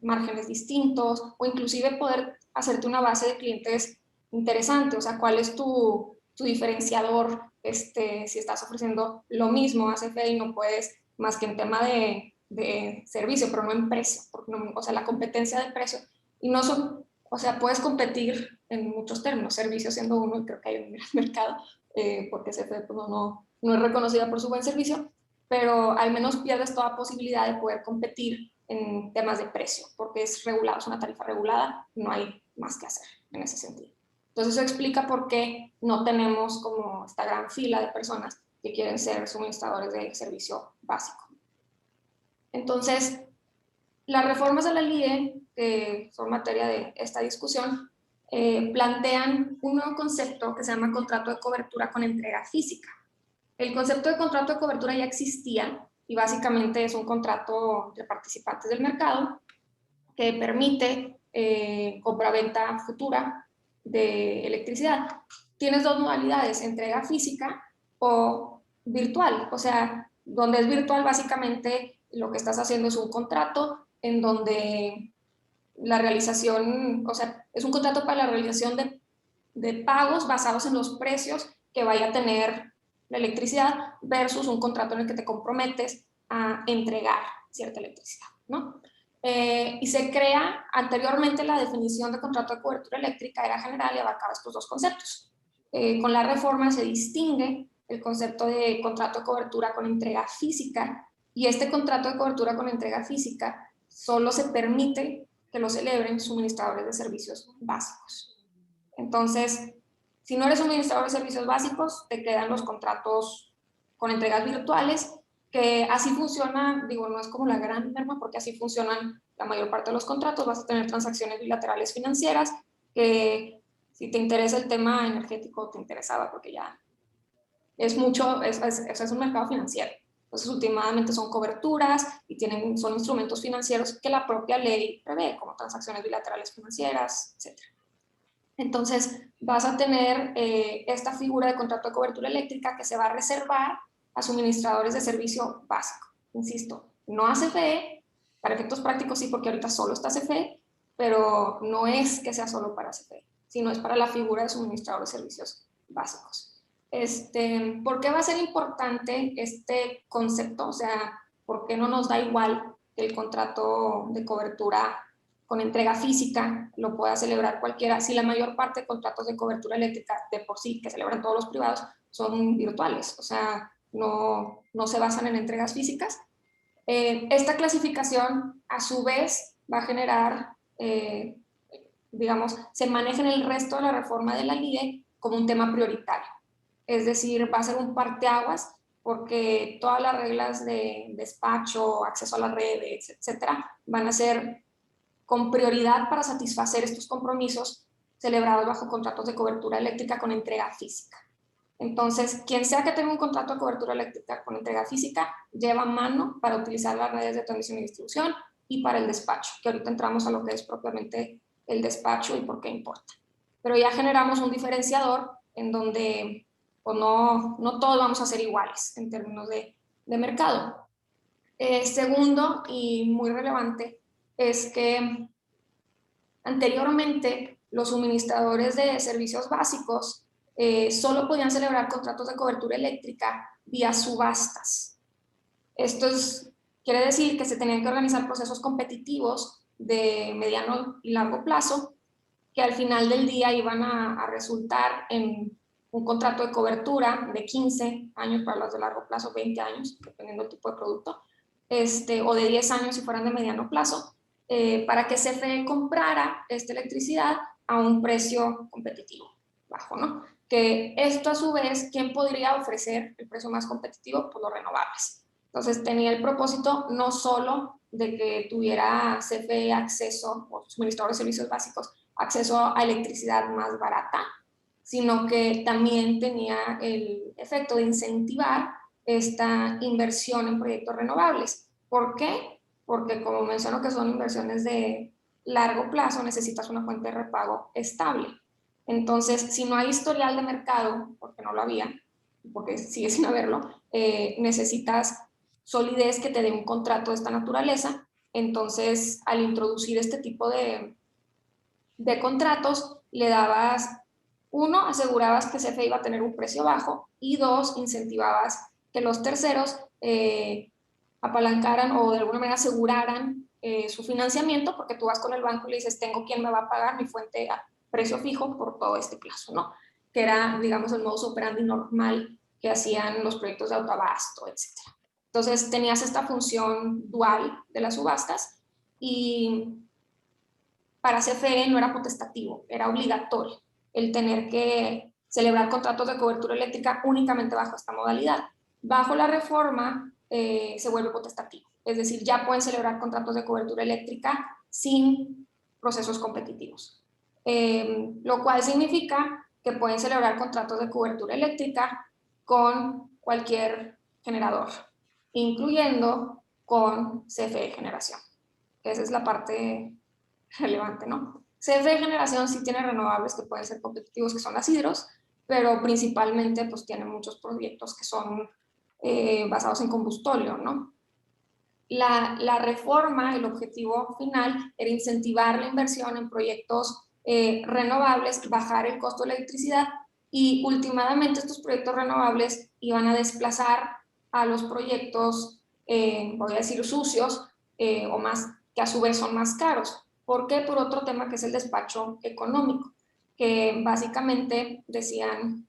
márgenes distintos o inclusive poder hacerte una base de clientes interesante. O sea, ¿cuál es tu diferenciador si estás ofreciendo lo mismo a CFE y no puedes más que en tema de servicio, pero no en precio? Porque no, o sea, la competencia de precio, y no son, o sea, puedes competir en muchos términos, servicio siendo uno, y creo que hay un gran mercado, porque CFE pues, no es reconocida por su buen servicio, pero al menos pierdes toda posibilidad de poder competir en temas de precio, porque es regulado, es una tarifa regulada, no hay más que hacer en ese sentido. Entonces eso explica por qué no tenemos como esta gran fila de personas que quieren ser suministradores de servicio básico. Entonces, las reformas a la LIE, que son materia de esta discusión, plantean un nuevo concepto que se llama contrato de cobertura con entrega física. El concepto de contrato de cobertura ya existía y básicamente es un contrato entre participantes del mercado que permite compra-venta futura de electricidad. Tienes dos modalidades, entrega física o virtual. O sea, donde es virtual, básicamente lo que estás haciendo es un contrato en donde la realización, o sea, es un contrato para la realización de pagos basados en los precios que vaya a tener la electricidad versus un contrato en el que te comprometes a entregar cierta electricidad, ¿no? Y se crea, anteriormente la definición de contrato de cobertura eléctrica era general y abarcaba estos dos conceptos. Con la reforma se distingue el concepto de contrato de cobertura con entrega física, y este contrato de cobertura con entrega física solo se permite que lo celebren suministradores de servicios básicos. Entonces, si no eres suministrador de servicios básicos, te quedan los contratos con entregas virtuales, que así funciona, digo, no es como la gran merma, porque así funcionan la mayor parte de los contratos. Vas a tener transacciones bilaterales financieras, que si te interesa el tema energético, te interesaba, porque ya es mucho, es un mercado financiero. Entonces, últimamente son coberturas y son instrumentos financieros que la propia ley prevé, como transacciones bilaterales financieras, etc. Entonces, vas a tener esta figura de contrato de cobertura eléctrica que se va a reservar a suministradores de servicio básico. Insisto, no a CFE, para efectos prácticos sí, porque ahorita solo está CFE, pero no es que sea solo para CFE, sino es para la figura de suministrador de servicios básicos. ¿Por qué va a ser importante este concepto? O sea, ¿por qué no nos da igual que el contrato de cobertura con entrega física lo pueda celebrar cualquiera, si la mayor parte de contratos de cobertura eléctrica de por sí que celebran todos los privados son virtuales? O sea, no se basan en entregas físicas. Esta clasificación a su vez va a generar, digamos, se maneja en el resto de la reforma de la LIDE como un tema prioritario. Es decir, va a ser un parteaguas, porque todas las reglas de despacho, acceso a las redes, etcétera, van a ser con prioridad para satisfacer estos compromisos celebrados bajo contratos de cobertura eléctrica con entrega física. Entonces, quien sea que tenga un contrato de cobertura eléctrica con entrega física, lleva mano para utilizar las redes de transmisión y distribución y para el despacho, que ahorita entramos a lo que es propiamente el despacho y por qué importa. Pero ya generamos un diferenciador en donde pues no todos vamos a ser iguales en términos de mercado. Segundo, y muy relevante, es que anteriormente los suministradores de servicios básicos solo podían celebrar contratos de cobertura eléctrica vía subastas. Esto quiere decir que se tenían que organizar procesos competitivos de mediano y largo plazo, que al final del día iban a resultar en un contrato de cobertura de 15 años para los de largo plazo, 20 años, dependiendo del tipo de producto, o de 10 años si fueran de mediano plazo, para que CFE comprara esta electricidad a un precio competitivo, bajo, ¿no? Que esto a su vez, ¿quién podría ofrecer el precio más competitivo? Pues los renovables. Entonces tenía el propósito no solo de que tuviera CFE acceso, o suministrador de servicios básicos, acceso a electricidad más barata, sino que también tenía el efecto de incentivar esta inversión en proyectos renovables. ¿Por qué? Porque, como menciono, que son inversiones de largo plazo, necesitas una fuente de repago estable. Entonces, si no hay historial de mercado, porque no lo había, porque sigue sin haberlo, necesitas solidez que te dé un contrato de esta naturaleza. Entonces, al introducir este tipo de contratos, le dabas, uno, asegurabas que CFE iba a tener un precio bajo, y dos, incentivabas que los terceros apalancaran o de alguna manera aseguraran su financiamiento, porque tú vas con el banco y le dices, tengo quien me va a pagar mi fuente a precio fijo por todo este plazo, ¿no? Que era, digamos, el modus operandi normal que hacían los proyectos de autoabasto, etc. Entonces tenías esta función dual de las subastas, y para CFE no era potestativo, era obligatorio el tener que celebrar contratos de cobertura eléctrica únicamente bajo esta modalidad. Bajo la reforma se vuelve potestativo, es decir, ya pueden celebrar contratos de cobertura eléctrica sin procesos competitivos, lo cual significa que pueden celebrar contratos de cobertura eléctrica con cualquier generador, incluyendo con CFE Generación. Esa es la parte relevante, ¿no? CFE Generación sí tiene renovables que pueden ser competitivos, que son las hidros, pero principalmente pues tiene muchos proyectos que son basados en combustóleo, ¿no? La reforma, el objetivo final era incentivar la inversión en proyectos renovables, bajar el costo de la electricidad y últimamente estos proyectos renovables iban a desplazar a los proyectos, voy a decir sucios, o más, que a su vez son más caros. ¿Por qué? Por otro tema que es el despacho económico, que básicamente decían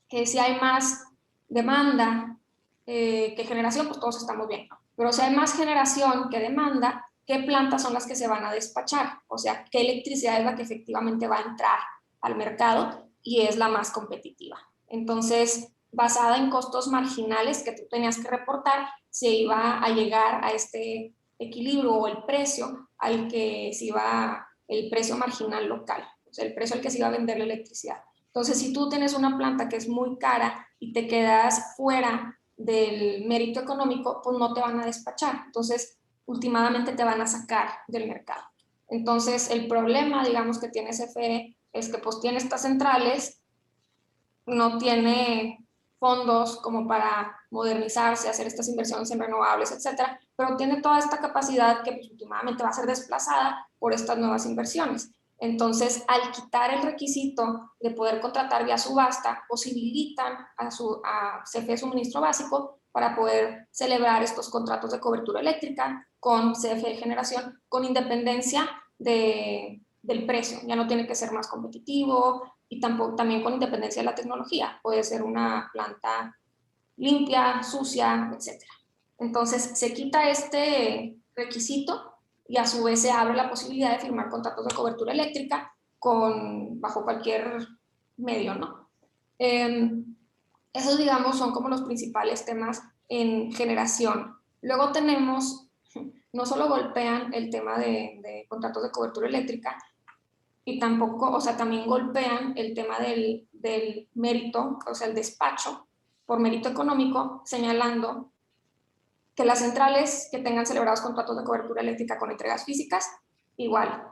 que si hay más demanda que generación, pues todos estamos bien, ¿no? Pero si hay más generación que demanda, ¿qué plantas son las que se van a despachar? O sea, ¿qué electricidad es la que efectivamente va a entrar al mercado y es la más competitiva? Entonces, basada en costos marginales que tú tenías que reportar, se iba a llegar a este equilibrio o el precio al que se iba, el precio marginal local, o sea, el precio al que se iba a vender la electricidad. Entonces, si tú tienes una planta que es muy cara y te quedas fuera del mérito económico, pues no te van a despachar. Entonces, últimamente te van a sacar del mercado. Entonces, el problema, digamos, que tiene CFE es que pues tiene estas centrales, no tiene fondos como para modernizarse, hacer estas inversiones en renovables, etcétera, pero tiene toda esta capacidad que pues, últimamente va a ser desplazada por estas nuevas inversiones. Entonces, al quitar el requisito de poder contratar vía subasta, posibilitan a CFE Suministro Básico para poder celebrar estos contratos de cobertura eléctrica con CFE Generación, con independencia del precio. Ya no tiene que ser más competitivo y tampoco, también con independencia de la tecnología. Puede ser una planta limpia, sucia, etc. Entonces, se quita este requisito y a su vez se abre la posibilidad de firmar contratos de cobertura eléctrica bajo cualquier medio, ¿no? Esos, digamos, son como los principales temas en generación. Luego tenemos, no solo golpean el tema de contratos de cobertura eléctrica, y tampoco, o sea, también golpean el tema del mérito, o sea, el despacho por mérito económico, señalando que las centrales que tengan celebrados contratos de cobertura eléctrica con entregas físicas, igual,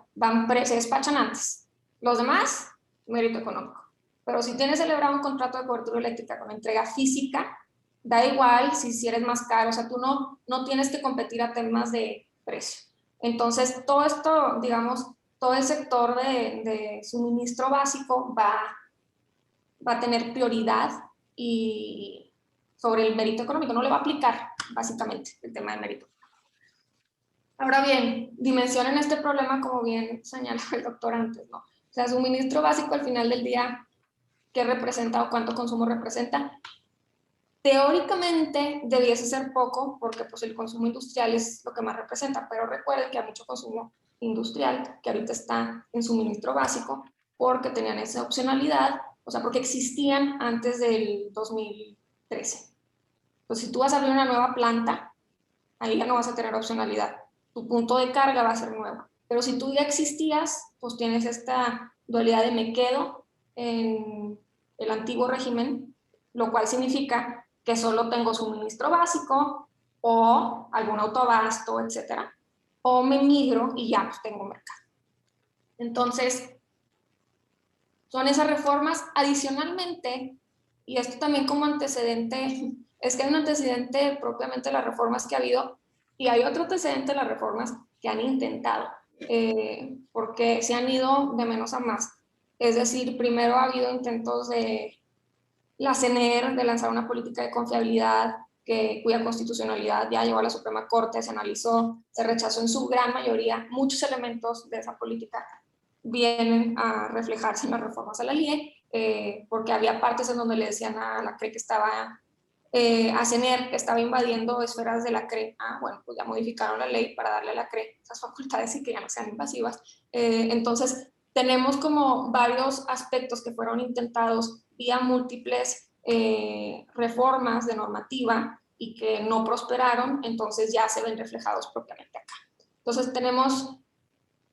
se despachan antes. Los demás, mérito económico. Pero si tienes celebrado un contrato de cobertura eléctrica con entrega física, da igual si eres más caro, o sea, tú no tienes que competir a temas de precio. Entonces, todo esto, digamos, todo el sector de suministro básico va a tener prioridad y sobre el mérito económico, no le va a aplicar básicamente el tema de mérito. Ahora bien, dimensionen este problema como bien señaló el doctor antes, ¿no? O sea, suministro básico al final del día, ¿qué representa o cuánto consumo representa? Teóricamente debiese ser poco porque pues el consumo industrial es lo que más representa, pero recuerden que hay mucho consumo industrial que ahorita está en suministro básico porque tenían esa opcionalidad, o sea, porque existían antes del 2013. Entonces, si tú vas a abrir una nueva planta, ahí ya no vas a tener opcionalidad. Tu punto de carga va a ser nuevo. Pero si tú ya existías, pues tienes esta dualidad de me quedo en el antiguo régimen, lo cual significa que solo tengo suministro básico o algún autoabasto, etcétera, o me migro y ya pues tengo mercado. Entonces, son esas reformas. Adicionalmente, y esto también como antecedente, es que hay un antecedente propiamente de las reformas que ha habido y hay otro antecedente de las reformas que han intentado, porque se han ido de menos a más. Es decir, primero ha habido intentos de la CNR de lanzar una política de confiabilidad cuya constitucionalidad ya llegó a la Suprema Corte, se analizó, se rechazó en su gran mayoría. Muchos elementos de esa política vienen a reflejarse en las reformas a la LIE, porque había partes en donde le decían a la CRE que estaba, a CNR, que estaba invadiendo esferas de la CRE. Bueno, pues ya modificaron la ley para darle a la CRE esas facultades y que ya no sean invasivas. Entonces, tenemos como varios aspectos que fueron intentados vía múltiples reformas de normativa y que no prosperaron, entonces ya se ven reflejados propiamente acá. Entonces tenemos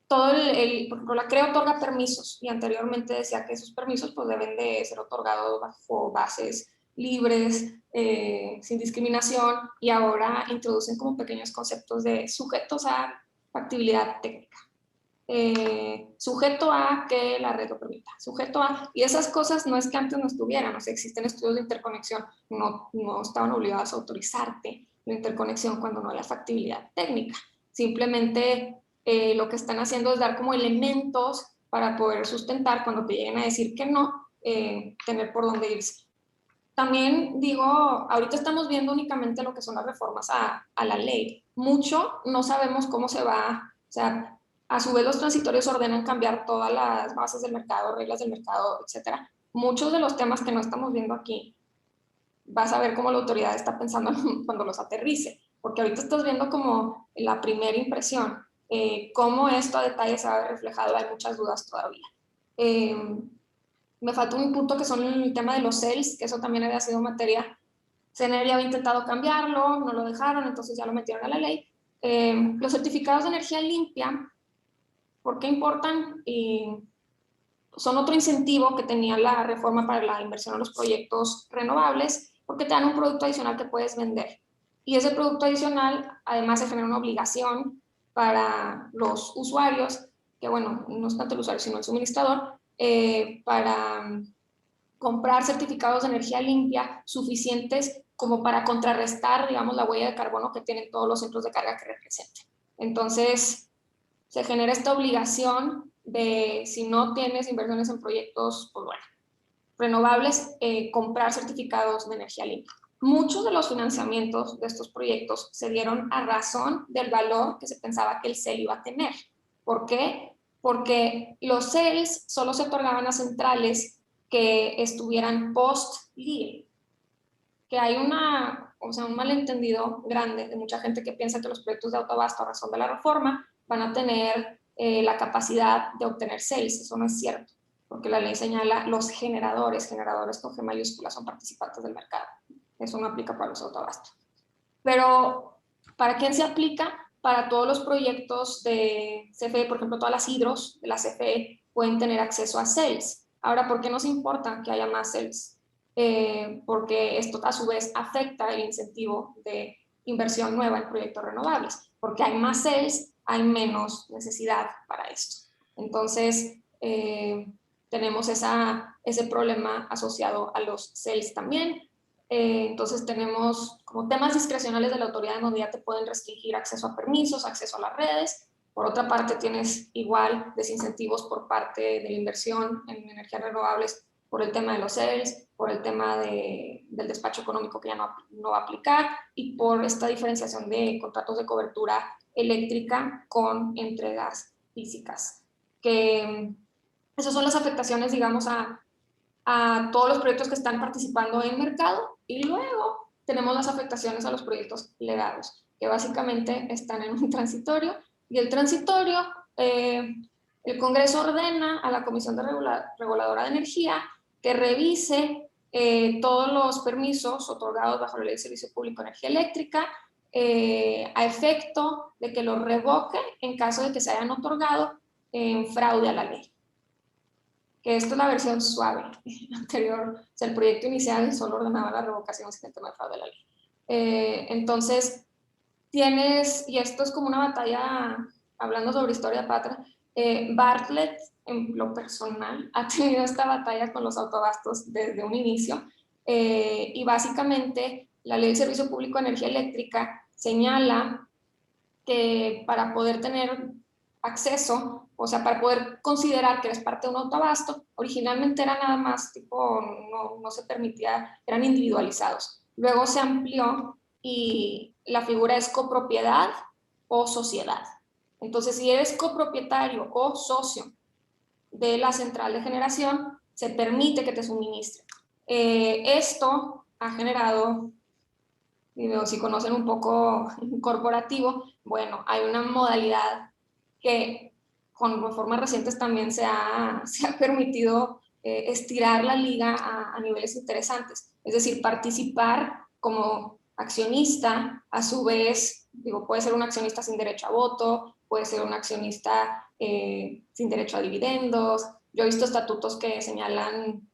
todo por ejemplo, la CRE otorga permisos y anteriormente decía que esos permisos pues deben de ser otorgados bajo bases libres, sin discriminación, y ahora introducen como pequeños conceptos de sujetos a factibilidad técnica. sujeto a que la red lo permita, sujeto a, y esas cosas no es que antes no estuvieran, o sea, existen estudios de interconexión, no estaban obligados a autorizarte la interconexión cuando no había factibilidad técnica, simplemente lo que están haciendo es dar como elementos para poder sustentar cuando te lleguen a decir que no, tener por dónde irse. También digo, ahorita estamos viendo únicamente lo que son las reformas a la ley. Mucho no sabemos cómo se va, o sea, a su vez los transitorios ordenan cambiar todas las bases del mercado, reglas del mercado, etcétera. Muchos de los temas que no estamos viendo aquí, vas a ver cómo la autoridad está pensando cuando los aterrice, porque ahorita estás viendo como la primera impresión, cómo esto a detalle se ha reflejado, hay muchas dudas todavía. Me falta un punto que son el tema de los CELS, que eso también había sido materia. CNR había intentado cambiarlo, no lo dejaron, entonces ya lo metieron a la ley. Los certificados de energía limpia, ¿por qué importan? Son otro incentivo que tenía la reforma para la inversión en los proyectos renovables, porque te dan un producto adicional que puedes vender. Y ese producto adicional, además, se genera una obligación para los usuarios, que bueno, no es tanto el usuario, sino el suministrador, para comprar certificados de energía limpia suficientes como para contrarrestar, digamos, la huella de carbono que tienen todos los centros de carga que representen. Entonces, se genera esta obligación de, si no tienes inversiones en proyectos, pues bueno, renovables, comprar certificados de energía limpia. Muchos de los financiamientos de estos proyectos se dieron a razón del valor que se pensaba que el CEL iba a tener. ¿Por qué? Porque los CELs solo se otorgaban a centrales que estuvieran post-LIE, que hay un malentendido grande de mucha gente que piensa que los proyectos de autoabasto a razón de la reforma van a tener la capacidad de obtener CELs. Eso no es cierto, porque la ley señala los generadores con G mayúscula son participantes del mercado. Eso no aplica para los autoabastos. Pero, ¿para quién se aplica? Para todos los proyectos de CFE, por ejemplo, todas las hidros de la CFE pueden tener acceso a CELs. Ahora, ¿por qué nos importa que haya más CELs? Porque esto a su vez afecta el incentivo de inversión nueva en proyectos renovables, porque hay más CELs, hay menos necesidad para esto. Entonces, tenemos ese problema asociado a los CELs también. Entonces tenemos como temas discrecionales de la autoridad donde ya te pueden restringir acceso a permisos, acceso a las redes. Por otra parte, tienes igual desincentivos por parte de la inversión en energías renovables por el tema de los CELs, por el tema del despacho económico que ya no va a aplicar y por esta diferenciación de contratos de cobertura eléctrica con entregas físicas. Que esas son las afectaciones, digamos, a todos los proyectos que están participando en el mercado, y luego tenemos las afectaciones a los proyectos legados, que básicamente están en un transitorio, y el transitorio, el Congreso ordena a la Comisión Reguladora de Energía que revise todos los permisos otorgados bajo la Ley de Servicio Público de Energía Eléctrica, a efecto de que los revoque en caso de que se hayan otorgado en fraude a la ley. Que esto es la versión suave. Anterior, o sea, el proyecto inicial solo ordenaba la revocación sin el tema de fraude de la ley. Entonces, tienes, y esto es como una batalla, hablando sobre historia patria, Bartlett, en lo personal, ha tenido esta batalla con los autoabastos desde un inicio, y básicamente la Ley de Servicio Público de Energía Eléctrica señala que para poder tener acceso, o sea, para poder considerar que eres parte de un autoabasto, originalmente era nada más tipo, no se permitía, eran individualizados. Luego se amplió y la figura es copropiedad o sociedad. Entonces, si eres copropietario o socio de la central de generación, se permite que te suministre. Esto ha generado, si conocen un poco corporativo, bueno, hay una modalidad que con reformas recientes también se ha permitido estirar la liga a niveles interesantes. Es decir, participar como accionista, a su vez, puede ser un accionista sin derecho a voto, puede ser un accionista sin derecho a dividendos. Yo he visto estatutos que señalan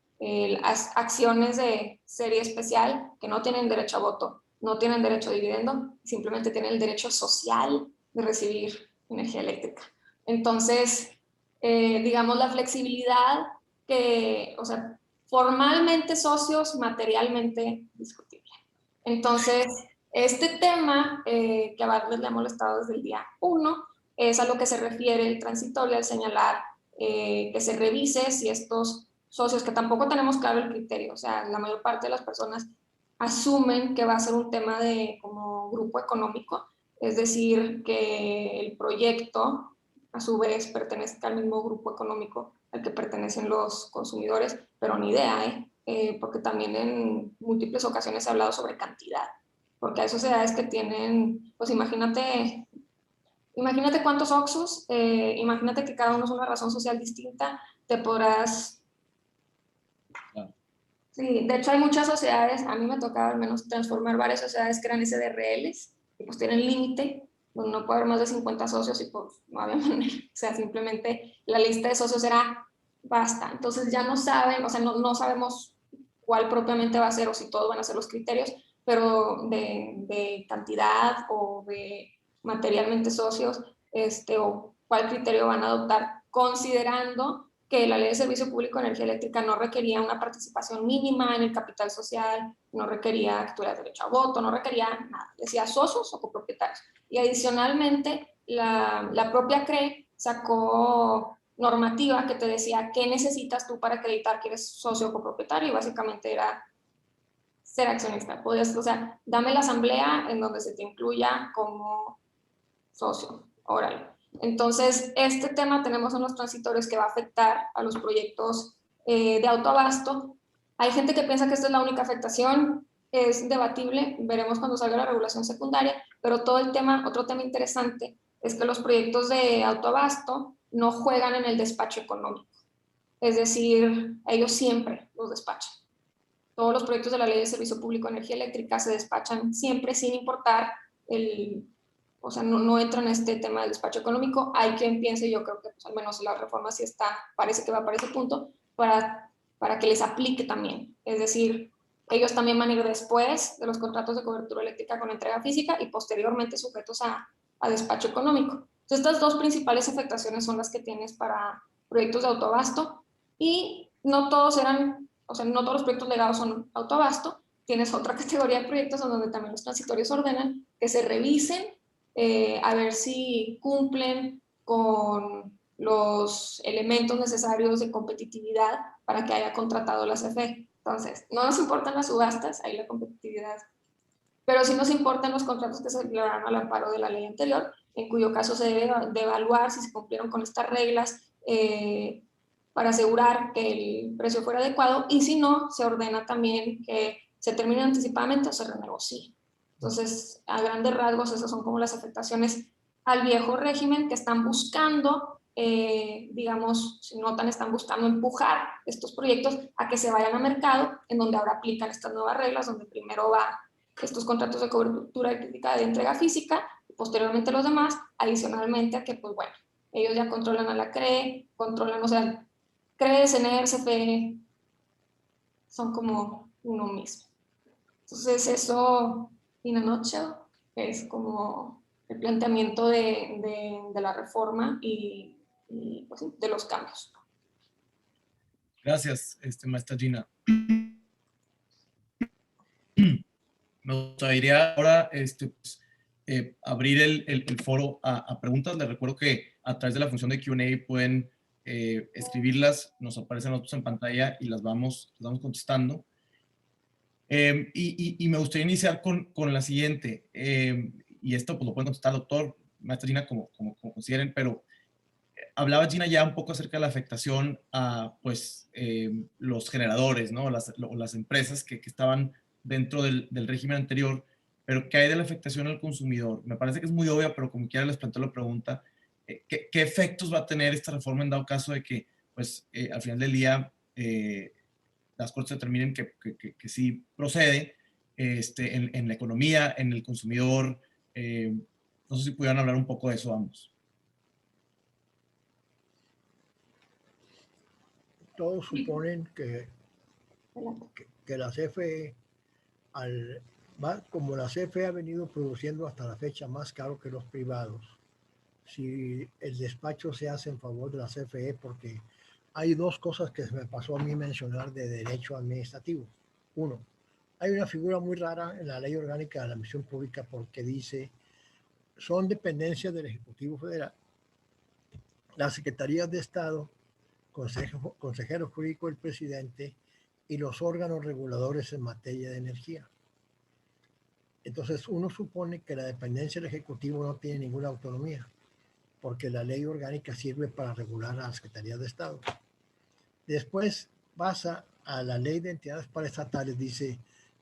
acciones de serie especial que no tienen derecho a voto, no tienen derecho a dividendo, simplemente tienen el derecho social de recibir energía eléctrica. Entonces, digamos, la flexibilidad que, o sea, formalmente socios, materialmente discutible. Entonces, este tema que a varios le ha molestado desde el día 1 es a lo que se refiere el transitorio al señalar que se revise si estos socios, que tampoco tenemos claro el criterio, o sea, la mayor parte de las personas asumen que va a ser un tema de como grupo económico, es decir, que el proyecto a su vez pertenezca al mismo grupo económico al que pertenecen los consumidores, pero ni idea, porque también en múltiples ocasiones se ha hablado sobre cantidad, porque hay sociedades que tienen, pues imagínate cuántos Oxxos, imagínate que cada uno es una razón social distinta, te podrás... Claro. Sí, de hecho hay muchas sociedades, a mí me tocaba al menos transformar varias sociedades que eran SDRLs, y pues tienen límite, donde no puede haber más de 50 socios y pues no había manera, o sea, simplemente la lista de socios era basta, entonces ya no saben, o sea, no sabemos cuál propiamente va a ser o si todos van a ser los criterios, pero de cantidad o de materialmente socios, o cuál criterio van a adoptar, considerando que la Ley de Servicio Público de Energía Eléctrica no requería una participación mínima en el capital social, no requería que tuvieras derecho a voto, no requería nada, decía socios o copropietarios. Y adicionalmente, la propia CRE sacó normativa que te decía qué necesitas tú para acreditar que eres socio o copropietario, y básicamente era ser accionista. Podías, o sea, dame la asamblea en donde se te incluya como socio. Órale. Entonces, este tema tenemos unos transitorios que va a afectar a los proyectos de autoabasto. Hay gente que piensa que esta es la única afectación, es debatible, veremos cuando salga la regulación secundaria, pero todo el tema, otro tema interesante, es que los proyectos de autoabasto no juegan en el despacho económico. Es decir, ellos siempre los despachan. Todos los proyectos de la Ley de Servicio Público de Energía Eléctrica se despachan siempre sin importar o sea, no entra en este tema del despacho económico. Hay quien piense, yo creo que pues, al menos la reforma sí está, parece que va para ese punto, para que les aplique también. Es decir, ellos también van a ir después de los contratos de cobertura eléctrica con entrega física y posteriormente sujetos a despacho económico. Entonces, estas dos principales afectaciones son las que tienes para proyectos de autoabasto, y no todos eran, o sea, no todos los proyectos legados son autoabasto. Tienes otra categoría de proyectos en donde también los transitorios ordenan que se revisen a ver si cumplen con los elementos necesarios de competitividad para que haya contratado la CFE. Entonces, no nos importan las subastas, ahí la competitividad, pero sí nos importan los contratos que se celebraron al amparo de la ley anterior, en cuyo caso se debe de evaluar si se cumplieron con estas reglas para asegurar que el precio fuera adecuado, y si no, se ordena también que se termine anticipadamente o se renegocie. Entonces, a grandes rasgos, esas son como las afectaciones al viejo régimen que están buscando, digamos, si notan, están buscando empujar estos proyectos a que se vayan a mercado, en donde ahora aplican estas nuevas reglas, donde primero va estos contratos de cobertura crítica de entrega física, y posteriormente los demás, adicionalmente a que, pues bueno, ellos ya controlan a la CRE, controlan, o sea, CRE, CNR, CFE, son como uno mismo. Entonces eso, in a nutshell, es como el planteamiento de la reforma y pues, de los cambios. Gracias, maestra Gina. Me gustaría ahora pues, abrir el foro a preguntas. Les recuerdo que a través de la función de Q&A pueden escribirlas, nos aparecen nosotros en pantalla y las vamos contestando. Y me gustaría iniciar con la siguiente, y esto pues lo pueden contestar doctor, maestra Gina, como consideren, pero hablaba Gina ya un poco acerca de la afectación a pues los generadores, ¿no? Las empresas que estaban dentro del régimen anterior, pero ¿qué hay de la afectación al consumidor? Me parece que es muy obvia, pero como quiera les planteo la pregunta, ¿qué efectos va a tener esta reforma en dado caso de que pues al final del día las cortes determinen que sí procede en la economía, en el consumidor? No sé si pudieran hablar un poco de eso ambos. Todos suponen que la CFE, como la CFE ha venido produciendo hasta la fecha más caro que los privados, si el despacho se hace en favor de la CFE, porque hay dos cosas que me pasó a mí mencionar de derecho administrativo. Uno, hay una figura muy rara en la ley orgánica de la Administración Pública porque dice, son dependencias del Ejecutivo Federal, las Secretarías de Estado, consejero jurídico del presidente y los órganos reguladores en materia de energía. Entonces uno supone que la dependencia del Ejecutivo no tiene ninguna autonomía, porque la ley orgánica sirve para regular a las Secretarías de Estado. Después pasa a la ley de entidades paraestatales, dice,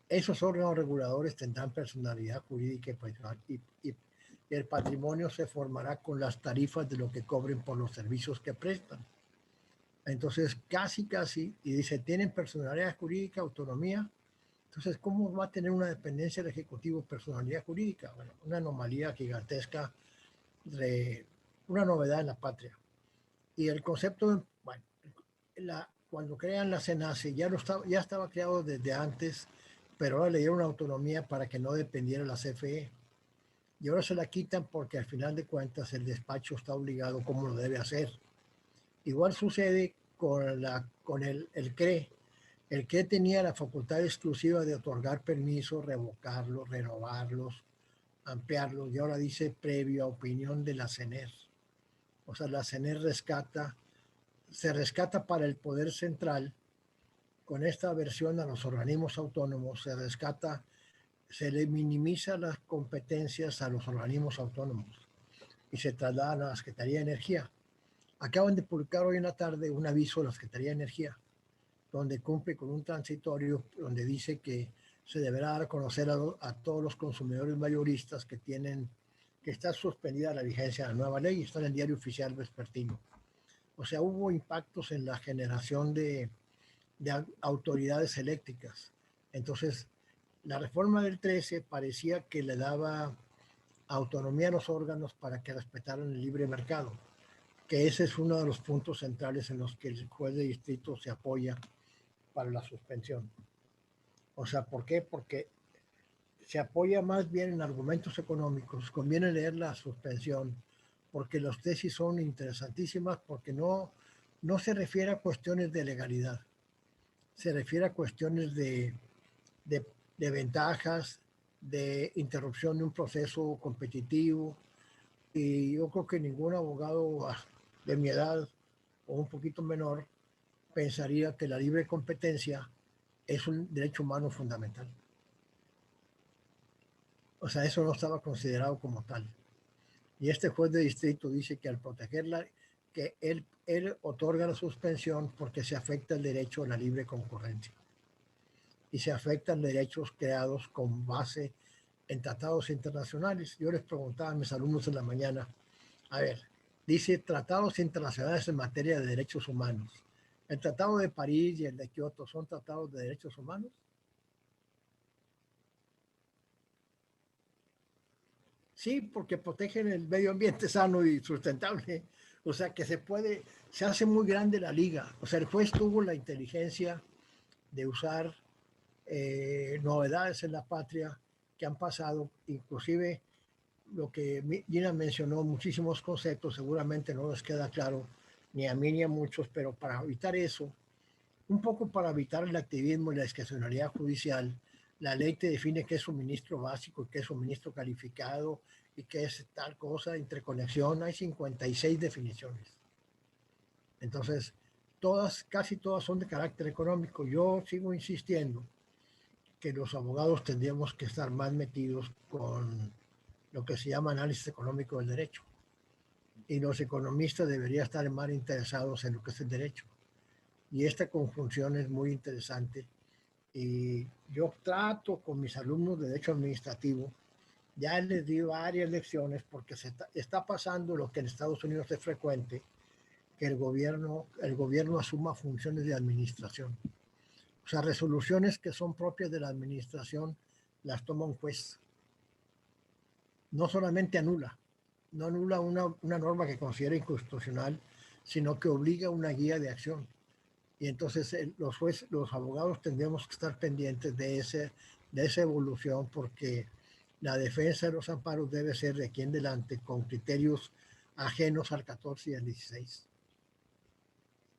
esos órganos reguladores tendrán personalidad jurídica y el patrimonio se formará con las tarifas de lo que cobren por los servicios que prestan. Entonces, casi, y dice, tienen personalidad jurídica, autonomía. Entonces, ¿cómo va a tener una dependencia del Ejecutivo personalidad jurídica? Bueno, una anomalía gigantesca, una novedad en la patria. Y el concepto, bueno, cuando crean la CENACE, ya estaba creado desde antes, pero ahora le dieron una autonomía para que no dependiera de la CFE. Y ahora se la quitan porque al final de cuentas el despacho está obligado como lo debe hacer. Igual sucede con el CRE. El CRE tenía la facultad exclusiva de otorgar permisos, revocarlos, renovarlos, ampliarlos, y ahora dice previo a opinión de la CENER. O sea, la CENER se rescata para el poder central. Con esta versión a los organismos autónomos se le minimiza las competencias a los organismos autónomos y se trasladan a la Secretaría de Energía. Acaban de publicar hoy en la tarde un aviso de la Secretaría de Energía, donde cumple con un transitorio, donde dice que se deberá dar a conocer a todos los consumidores mayoristas que está suspendida la vigencia de la nueva ley y está en el diario oficial vespertino. O sea, hubo impactos en la generación de autoridades eléctricas. Entonces, la reforma del 13 parecía que le daba autonomía a los órganos para que respetaran el libre mercado, que ese es uno de los puntos centrales en los que el juez de distrito se apoya para la suspensión. O sea, ¿por qué? Porque se apoya más bien en argumentos económicos. Conviene leer la suspensión porque las tesis son interesantísimas porque no se refiere a cuestiones de legalidad, se refiere a cuestiones de ventajas, de interrupción de un proceso competitivo, y yo creo que ningún abogado de mi edad o un poquito menor pensaría que la libre competencia es un derecho humano fundamental. O sea, eso no estaba considerado como tal. Y este juez de distrito dice que al protegerla, que él otorga la suspensión porque se afecta el derecho a la libre concurrencia y se afectan derechos creados con base en tratados internacionales. Yo les preguntaba a mis alumnos en la mañana, a ver, dice tratados internacionales en materia de derechos humanos. ¿El Tratado de París y el de Kioto son tratados de derechos humanos? Sí, porque protegen el medio ambiente sano y sustentable. O sea que se hace muy grande la liga. O sea, el juez tuvo la inteligencia de usar novedades en la patria que han pasado, inclusive lo que Gina mencionó, muchísimos conceptos, seguramente no les queda claro ni a mí ni a muchos, pero para evitar eso, un poco para evitar el activismo y la discrecionalidad judicial, la ley te define qué es suministro básico y qué es suministro calificado y qué es tal cosa, interconexión, hay 56 definiciones. Entonces, casi todas son de carácter económico. Yo sigo insistiendo que los abogados tendríamos que estar más metidos con lo que se llama análisis económico del derecho. Y los economistas deberían estar más interesados en lo que es el derecho. Y esta conjunción es muy interesante. Y yo trato con mis alumnos de derecho administrativo, ya les di varias lecciones porque está pasando lo que en Estados Unidos es frecuente, que el gobierno asuma funciones de administración. O sea, resoluciones que son propias de la administración las toma un juez. No solamente no anula una norma que considera inconstitucional, sino que obliga una guía de acción. Y entonces los abogados tendríamos que estar pendientes de esa evolución porque la defensa de los amparos debe ser de aquí en adelante con criterios ajenos al 14 y al 16,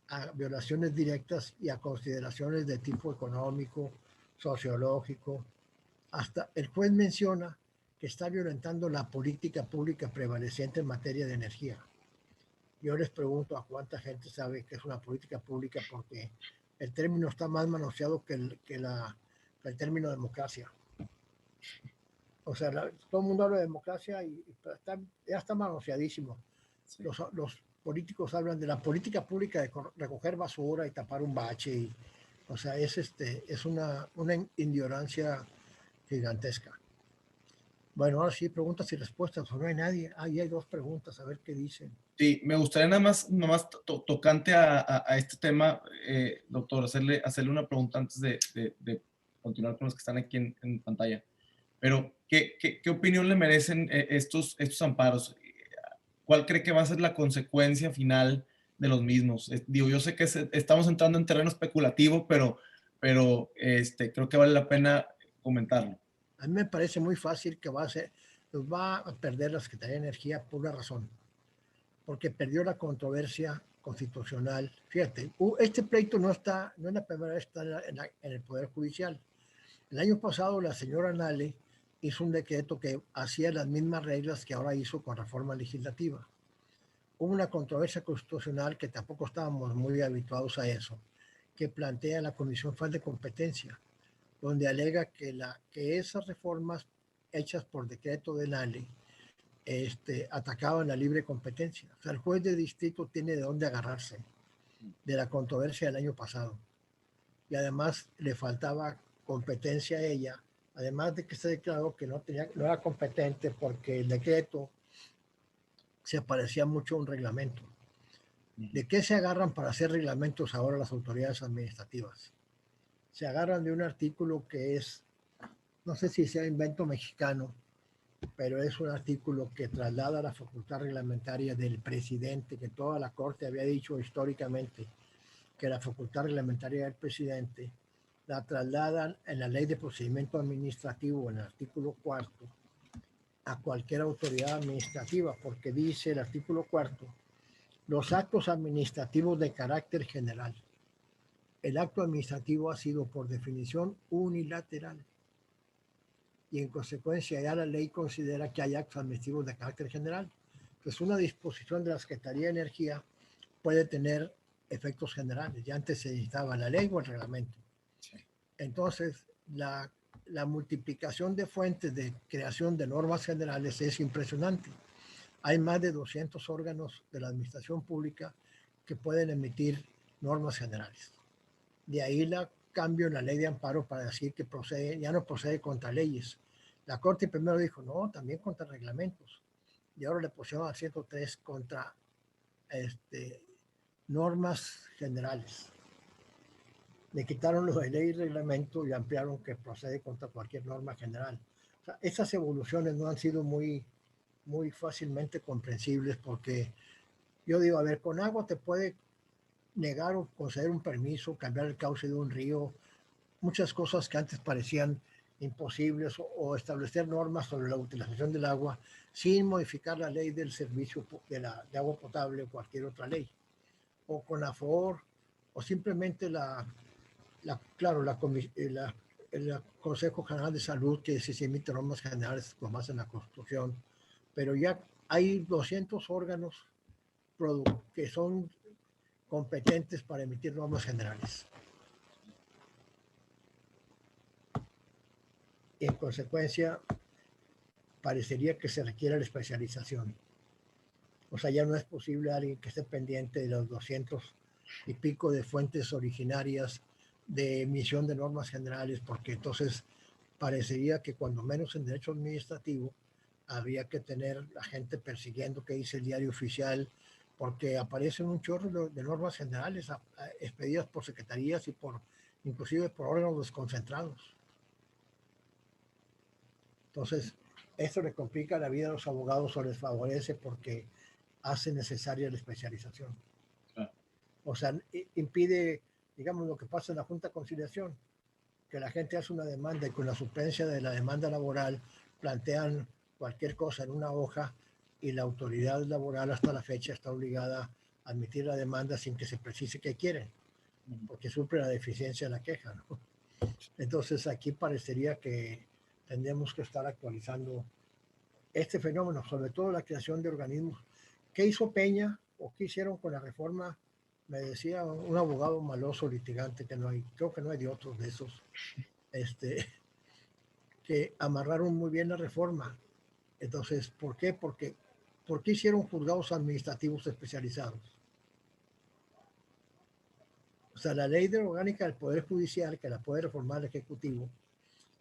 a violaciones directas y a consideraciones de tipo económico, sociológico. Hasta el juez menciona que está violentando la política pública prevaleciente en materia de energía. Yo les pregunto a cuánta gente sabe que es una política pública, porque el término está más manoseado que el término democracia. O sea, todo el mundo habla de democracia y ya está manoseadísimo. Sí. Los políticos hablan de la política pública de recoger basura y tapar un bache. O sea, es una ignorancia gigantesca. Bueno, ahora sí, preguntas y respuestas. No hay nadie. Ahí hay dos preguntas, a ver qué dicen. Sí, me gustaría nada más tocante a este tema, doctor, hacerle una pregunta antes de continuar con los que están aquí en pantalla. Pero, ¿qué opinión le merecen estos amparos? ¿Cuál cree que va a ser la consecuencia final de los mismos? Digo, yo sé que estamos entrando en terreno especulativo, pero creo que vale la pena comentarlo. A mí me parece muy fácil que nos va a perder la Secretaría de Energía por una razón, porque perdió la controversia constitucional. Fíjate, este pleito no es la primera vez que está en el Poder Judicial. El año pasado la señora Nale hizo un decreto que hacía las mismas reglas que ahora hizo con reforma legislativa. Hubo una controversia constitucional que tampoco estábamos muy habituados a eso, que plantea la Comisión Federal de Competencia, donde alega que esas reformas hechas por decreto de Nale atacaban la libre competencia. O sea, el juez de distrito tiene de dónde agarrarse de la controversia del año pasado. Y además le faltaba competencia a ella, además de que se declaró que no era competente porque el decreto se parecía mucho a un reglamento. ¿De qué se agarran para hacer reglamentos ahora las autoridades administrativas? Se agarran de un artículo que es, no sé si sea invento mexicano, pero es un artículo que traslada la facultad reglamentaria del presidente, que toda la Corte había dicho históricamente que la facultad reglamentaria del presidente la trasladan en la Ley de Procedimiento Administrativo, en el artículo 4, a cualquier autoridad administrativa, porque dice el artículo 4, los actos administrativos de carácter general. El acto administrativo ha sido por definición unilateral y en consecuencia ya la ley considera que hay actos administrativos de carácter general. Pues una disposición de la Secretaría de Energía puede tener efectos generales. Ya antes se necesitaba la ley o el reglamento. Sí. Entonces, la multiplicación de fuentes de creación de normas generales es impresionante. Hay más de 200 órganos de la administración pública que pueden emitir normas generales. De ahí la cambio en la ley de amparo para decir que ya no procede contra leyes. La Corte primero dijo, no, también contra reglamentos. Y ahora le pusieron al 103 contra normas generales. Le quitaron lo de ley y reglamento y ampliaron que procede contra cualquier norma general. O sea, esas evoluciones no han sido muy fácilmente comprensibles, porque yo digo, a ver, con agua te puede negar o conceder un permiso, cambiar el cauce de un río, muchas cosas que antes parecían imposibles, o establecer normas sobre la utilización del agua sin modificar la ley del servicio de agua potable o cualquier otra ley, o con AFOR, o simplemente el Consejo General de Salud, que se emite normas generales como más en la construcción, pero ya hay 200 órganos que son competentes para emitir normas generales. Y en consecuencia, parecería que se requiere la especialización. O sea, ya no es posible alguien que esté pendiente de los 200 y pico de fuentes originarias de emisión de normas generales, porque entonces parecería que cuando menos en derecho administrativo habría que tener la gente persiguiendo qué dice el diario oficial, porque aparecen un chorro de normas generales expedidas por secretarías y inclusive por órganos desconcentrados. Entonces, esto le complica la vida a los abogados o les favorece, porque hace necesaria la especialización. O sea, impide, digamos, lo que pasa en la Junta de Conciliación, que la gente hace una demanda y con la suplencia de la demanda laboral plantean cualquier cosa en una hoja y la autoridad laboral hasta la fecha está obligada a admitir la demanda sin que se precise qué quieren, porque sufre la deficiencia de la queja, ¿no? Entonces aquí parecería que tendremos que estar actualizando este fenómeno, sobre todo la creación de organismos. ¿Qué hizo Peña o qué hicieron con la reforma? Me decía un abogado maloso litigante que no hay, creo que no hay de otros de esos, que amarraron muy bien la reforma. Entonces, ¿por qué? ¿Por qué hicieron juzgados administrativos especializados? O sea, la ley orgánica del Poder Judicial, que la puede reformar el Ejecutivo,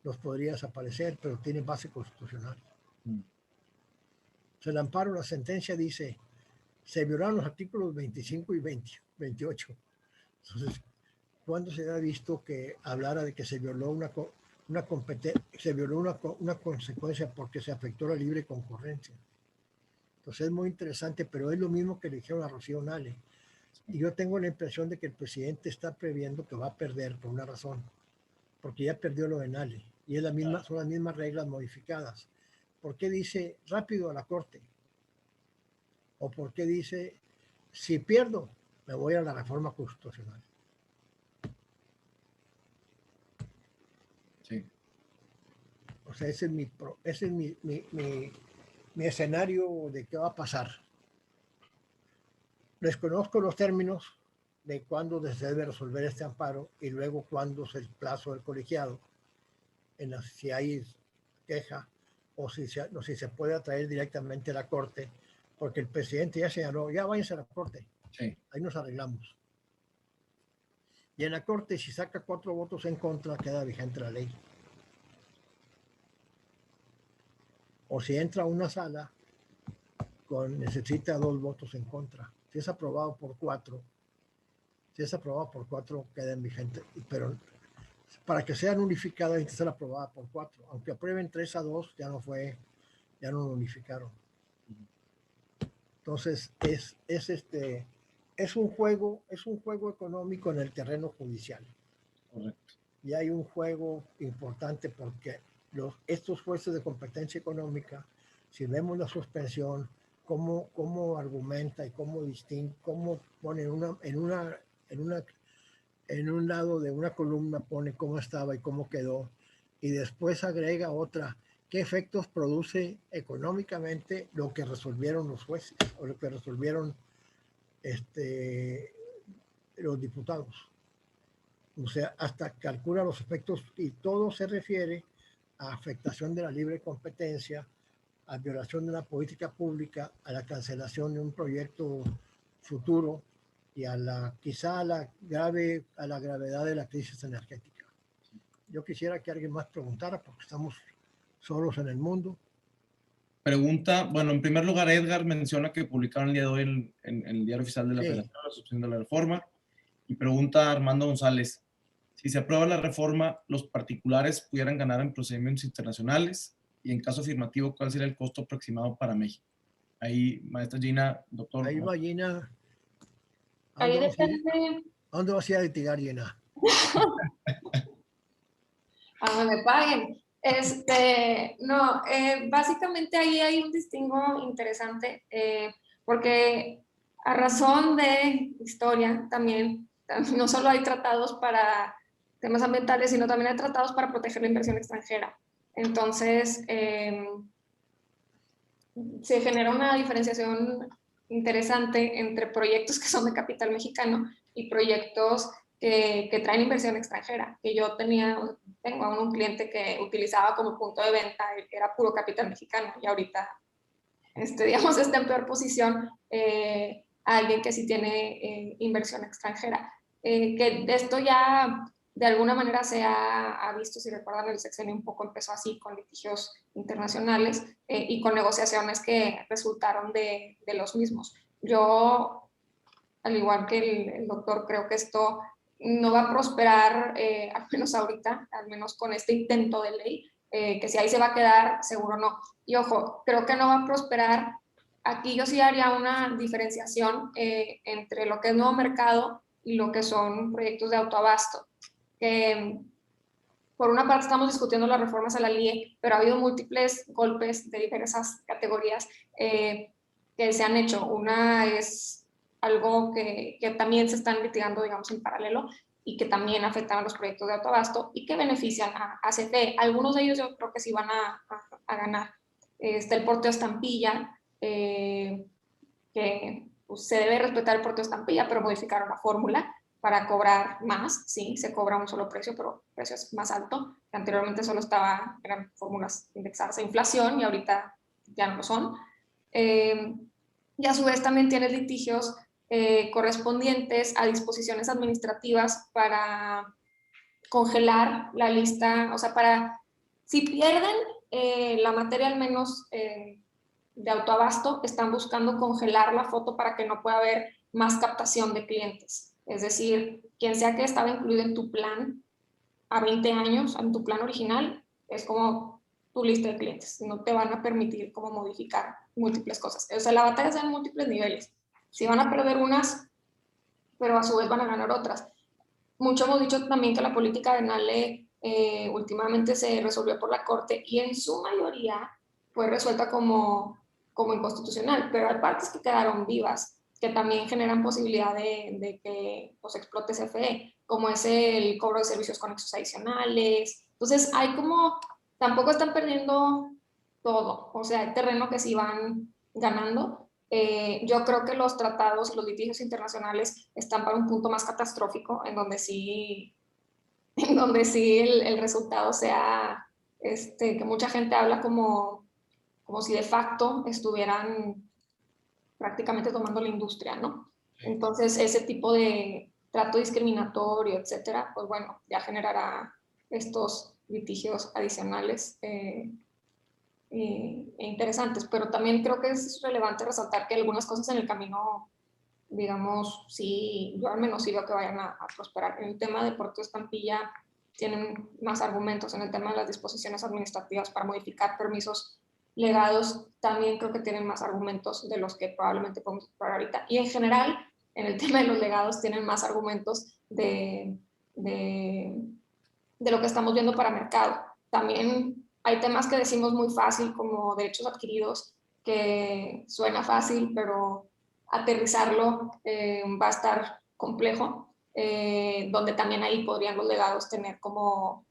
los podría desaparecer, pero tiene base constitucional. O sea, el amparo, la sentencia dice, se violaron los artículos 25 y 28. Entonces, ¿cuándo se ha visto que hablara de que se violó una consecuencia porque se afectó la libre concurrencia? Entonces es muy interesante, pero es lo mismo que le dijeron a Rocío Nale. Y yo tengo la impresión de que el presidente está previendo que va a perder por una razón, porque ya perdió lo de Nale, y es son las mismas reglas modificadas. ¿Por qué dice rápido a la corte? ¿O por qué dice, si pierdo, me voy a la reforma constitucional? Sí. O sea, ese es mi escenario de qué va a pasar. Desconozco los términos de cuándo se debe resolver este amparo y luego cuándo es el plazo del colegiado, si hay queja o si se puede atraer directamente a la corte, porque el presidente ya señaló, ya váyanse a la corte, Sí. ahí nos arreglamos. Y en la corte, si saca 4 votos en contra, queda vigente la ley. O si entra a una sala, necesita 2 votos en contra. Si es aprobado por 4, queda en vigente. Pero para que sea nulificada, tiene que ser aprobada por 4. Aunque aprueben 3-2, ya no nulificaron. Entonces, es un juego económico en el terreno judicial. Correcto. Y hay un juego importante porque estos jueces de competencia económica, si vemos la suspensión, cómo argumenta y cómo pone en un lado de una columna, pone cómo estaba y cómo quedó, y después agrega otra, qué efectos produce económicamente lo que resolvieron los jueces o lo que resolvieron los diputados. O sea, hasta calcula los efectos y todo se refiere a afectación de la libre competencia, a violación de una política pública, a la cancelación de un proyecto futuro y quizá a la gravedad de la crisis energética. Yo quisiera que alguien más preguntara porque estamos solos en el mundo. Pregunta, bueno, en primer lugar, Edgar menciona que publicaron el día de hoy en el Diario Oficial de la Federación la suspensión de la reforma. Y pregunta Armando González, si se aprueba la reforma, ¿los particulares pudieran ganar en procedimientos internacionales? Y en caso afirmativo, ¿cuál sería el costo aproximado para México? Ahí, maestra Gina, doctor. Ahí va Gina. Ahí depende. ¿A dónde vas a ir a litigar, Gina? A donde me paguen. No, básicamente ahí hay un distingo interesante, porque a razón de historia también, no solo hay tratados para temas ambientales, sino también hay tratados para proteger la inversión extranjera. Entonces, se genera una diferenciación interesante entre proyectos que son de capital mexicano y proyectos que traen inversión extranjera. Que yo tengo aún un cliente que utilizaba como punto de venta, era puro capital mexicano, y ahorita, digamos, está en peor posición alguien que sí tiene inversión extranjera. Que de esto ya de alguna manera se ha visto, si recuerdan, el sexenio un poco empezó así, con litigios internacionales y con negociaciones que resultaron de los mismos. Yo, al igual que el doctor, creo que esto no va a prosperar, al menos ahorita, al menos con este intento de ley, que si ahí se va a quedar, seguro no. Y ojo, creo que no va a prosperar. Aquí yo sí haría una diferenciación entre lo que es nuevo mercado y lo que son proyectos de autoabasto. por una parte estamos discutiendo las reformas a la LIE, pero ha habido múltiples golpes de diversas categorías que se han hecho. Una es algo que también se están litigando, digamos, en paralelo y que también afectan a los proyectos de autoabasto y que benefician a CFE. Algunos de ellos yo creo que sí van a ganar. Está el porteo Estampilla, que pues, se debe respetar el porteo Estampilla, pero modificaron la fórmula para cobrar más. Sí, se cobra un solo precio, pero el precio es más alto. Anteriormente solo eran fórmulas indexadas a inflación y ahorita ya no lo son. Y a su vez también tienes litigios correspondientes a disposiciones administrativas para congelar la lista, o sea, si pierden la materia al menos de autoabasto, están buscando congelar la foto para que no pueda haber más captación de clientes. Es decir, quien sea que estaba incluido en tu plan a 20 años, en tu plan original, es como tu lista de clientes. No te van a permitir como modificar múltiples cosas. O sea, la batalla está en múltiples niveles. Si van a perder unas, pero a su vez van a ganar otras. Mucho hemos dicho también que la política de NALE últimamente se resolvió por la Corte y en su mayoría fue resuelta como inconstitucional, pero hay partes que quedaron vivas, que también generan posibilidad de que pues, explote CFE, como es el cobro de servicios conexos adicionales. Entonces, tampoco están perdiendo todo, o sea, hay terreno que sí van ganando. Yo creo que los tratados y los litigios internacionales están para un punto más catastrófico, en donde sí, el resultado sea que mucha gente habla como si de facto estuvieran prácticamente tomando la industria, ¿no? Entonces, ese tipo de trato discriminatorio, etcétera, pues bueno, ya generará estos litigios adicionales interesantes, pero también creo que es relevante resaltar que algunas cosas en el camino, digamos, sí, yo al menos sí veo que vayan a prosperar. En el tema de Puerto Estampilla tienen más argumentos, en el tema de las disposiciones administrativas para modificar permisos legados también creo que tienen más argumentos de los que probablemente podemos explorar ahorita. Y en general, en el tema de los legados tienen más argumentos de lo que estamos viendo para mercado. También hay temas que decimos muy fácil, como derechos adquiridos, que suena fácil, pero aterrizarlo va a estar complejo, donde también ahí podrían los legados tener como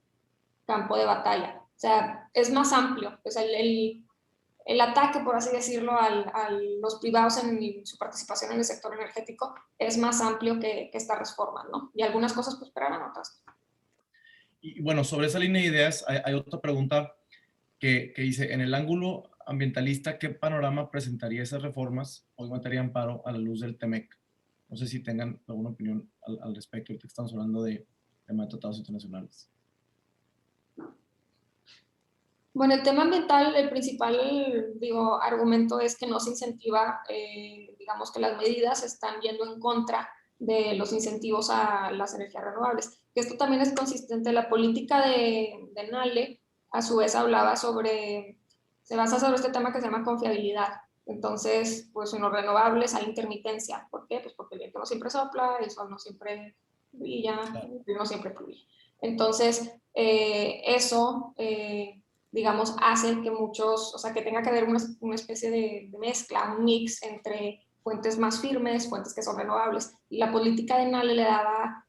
campo de batalla. O sea, es más amplio. O sea, el ataque, por así decirlo, a los privados en su participación en el sector energético es más amplio que estas reformas, ¿no? Y algunas cosas prosperarán, otras. Y bueno, sobre esa línea de ideas, hay otra pregunta que dice, en el ángulo ambientalista, ¿qué panorama presentaría esas reformas o en materia de amparo a la luz del TEMEC? No sé si tengan alguna opinión al respecto, ahorita que estamos hablando de tema de tratados internacionales. Bueno, el tema ambiental, el principal, argumento es que no se incentiva, digamos que las medidas están yendo en contra de los incentivos a las energías renovables. Esto también es consistente. La política de NALE, a su vez, se basa sobre este tema que se llama confiabilidad. Entonces, pues en los renovables hay intermitencia. ¿Por qué? Pues porque el viento no siempre sopla, el sol no siempre brilla, el río no siempre fluye. Entonces, eso digamos, hacen que que tenga que haber una especie de mezcla, un mix entre fuentes más firmes, fuentes que son renovables. Y la política de NALE le daba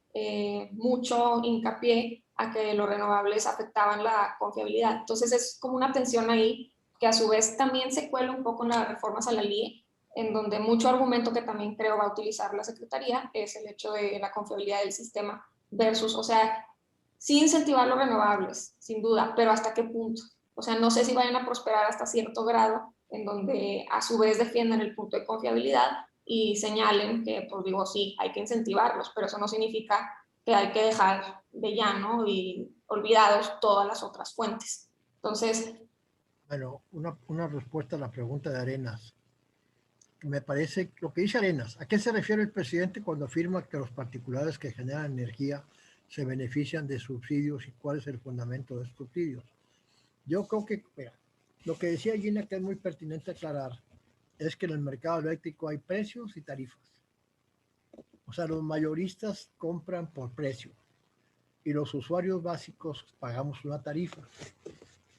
mucho hincapié a que los renovables afectaban la confiabilidad. Entonces es como una tensión ahí que a su vez también se cuela un poco en las reformas a la LIE, en donde mucho argumento que también creo va a utilizar la Secretaría es el hecho de la confiabilidad del sistema versus, o sea, sí incentivar los renovables, sin duda, pero ¿hasta qué punto? O sea, no sé si vayan a prosperar hasta cierto grado, en donde a su vez defiendan el punto de confiabilidad y señalen que, pues digo, sí, hay que incentivarlos, pero eso no significa que hay que dejar de llano y olvidados todas las otras fuentes. Entonces... Bueno, una respuesta a la pregunta de Arenas. Me parece lo que dice Arenas. ¿A qué se refiere el presidente cuando afirma que los particulares que generan energía se benefician de subsidios y cuál es el fundamento de estos subsidios? Yo creo que, mira, lo que decía Gina, que es muy pertinente aclarar, es que en el mercado eléctrico hay precios y tarifas. O sea, los mayoristas compran por precio. y los usuarios básicos pagamos una tarifa.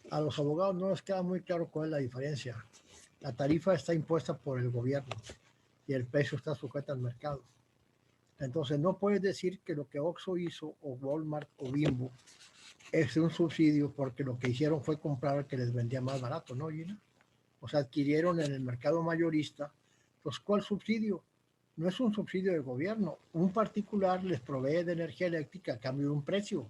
A los abogados no les queda muy claro cuál es la diferencia. La tarifa está impuesta por el gobierno y el precio está sujeto al mercado. Entonces no puedes decir que lo que Oxxo hizo o Walmart o Bimbo es un subsidio porque lo que hicieron fue comprar al que les vendía más barato, ¿no, Gina? O sea, adquirieron en el mercado mayorista. Pues, ¿cuál subsidio? No es un subsidio del gobierno. Un particular les provee de energía eléctrica a cambio de un precio.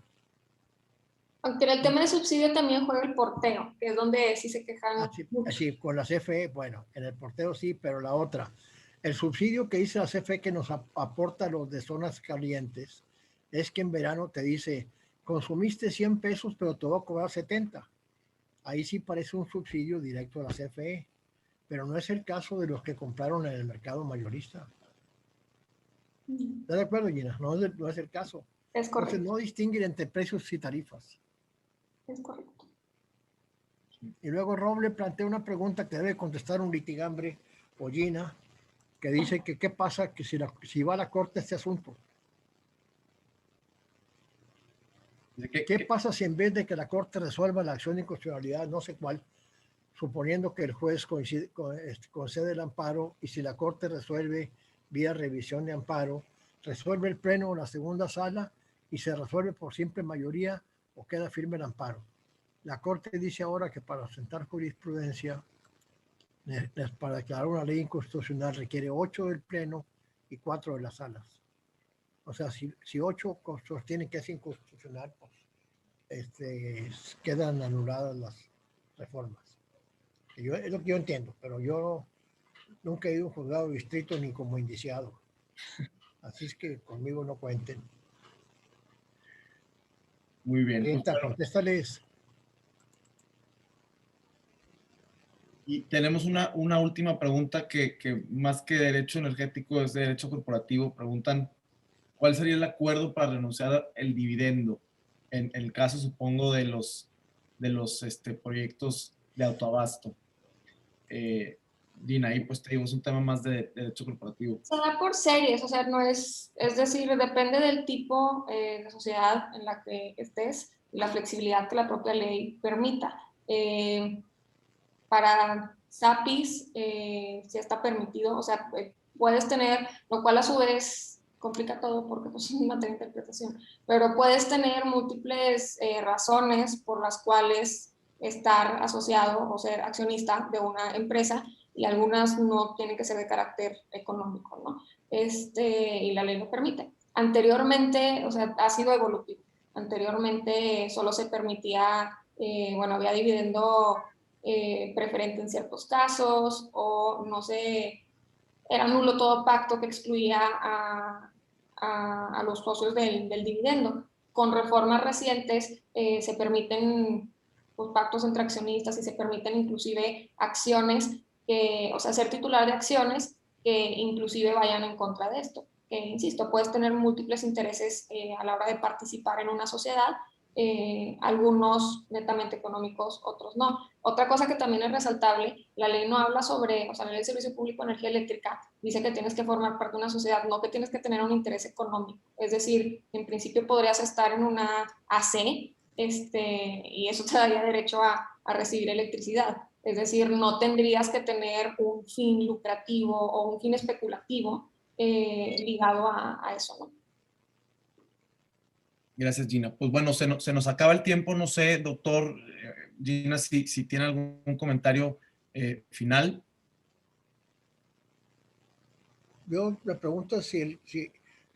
Aunque en el tema de subsidio también juega el porteo, que es donde sí se quejan mucho. Así, con la CFE, bueno, en el porteo sí, pero la otra, el subsidio que dice la CFE que nos aporta los de zonas calientes, es que en verano te dice, consumiste 100 pesos, pero te voy a cobrar 70. Ahí sí parece un subsidio directo a la CFE, pero no es el caso de los que compraron en el mercado mayorista. ¿Estás de acuerdo, Gina? No es el caso. Es correcto. Entonces, no distinguen entre precios y tarifas. Es correcto. Y luego Roble plantea una pregunta que debe contestar un litigambre o Gina, que dice que qué pasa que si va a la corte este asunto. ¿Qué pasa si en vez de que la corte resuelva la acción de inconstitucionalidad, no sé cuál, suponiendo que el juez concede el amparo y si la corte resuelve vía revisión de amparo, resuelve el pleno o la segunda sala y se resuelve por simple mayoría o queda firme el amparo? La corte dice ahora que para sentar jurisprudencia, para declarar una ley inconstitucional, requiere 8 del pleno y 4 de las salas. O sea, si 8 sostienen que es inconstitucional, pues quedan anuladas las reformas. Es lo que yo entiendo, pero yo nunca he ido a un juzgado de distrito ni como indiciado. Así es que conmigo no cuenten. Muy bien. Pues, contéstales. Y tenemos una última pregunta que más que derecho energético es derecho corporativo. Preguntan, ¿cuál sería el acuerdo para renunciar el dividendo? En el caso, supongo, de los proyectos de autoabasto. Dina, ahí pues te digo, es un tema más de derecho corporativo. Se da por series, o sea, no es decir, depende del tipo de sociedad en la que estés y la flexibilidad que la propia ley permita. Para SAPIs sí está permitido, o sea, puedes tener, lo cual a su vez complica todo porque pues, es una materia de interpretación, pero puedes tener múltiples razones por las cuales estar asociado o ser accionista de una empresa y algunas no tienen que ser de carácter económico, ¿no? Y la ley lo permite. Anteriormente, o sea, ha sido evolutivo. Anteriormente solo se permitía, bueno, había dividendo preferente en ciertos casos o no sé, era nulo todo pacto que excluía a los socios del dividendo. Con reformas recientes se permiten pues, pactos entre accionistas y se permiten inclusive acciones, o sea, ser titular de acciones que inclusive vayan en contra de esto. Insisto, puedes tener múltiples intereses a la hora de participar en una sociedad, algunos netamente económicos, otros no. Otra cosa que también es resaltable, la ley no habla sobre, o sea, la ley del Servicio Público de Energía Eléctrica dice que tienes que formar parte de una sociedad, no que tienes que tener un interés económico. Es decir, en principio podrías estar en una AC, y eso te daría derecho a recibir electricidad. Es decir, no tendrías que tener un fin lucrativo o un fin especulativo ligado a eso, ¿no? Gracias, Gina. Pues bueno, se nos acaba el tiempo. No sé, doctor Gina, si tiene algún comentario final. Yo me pregunto si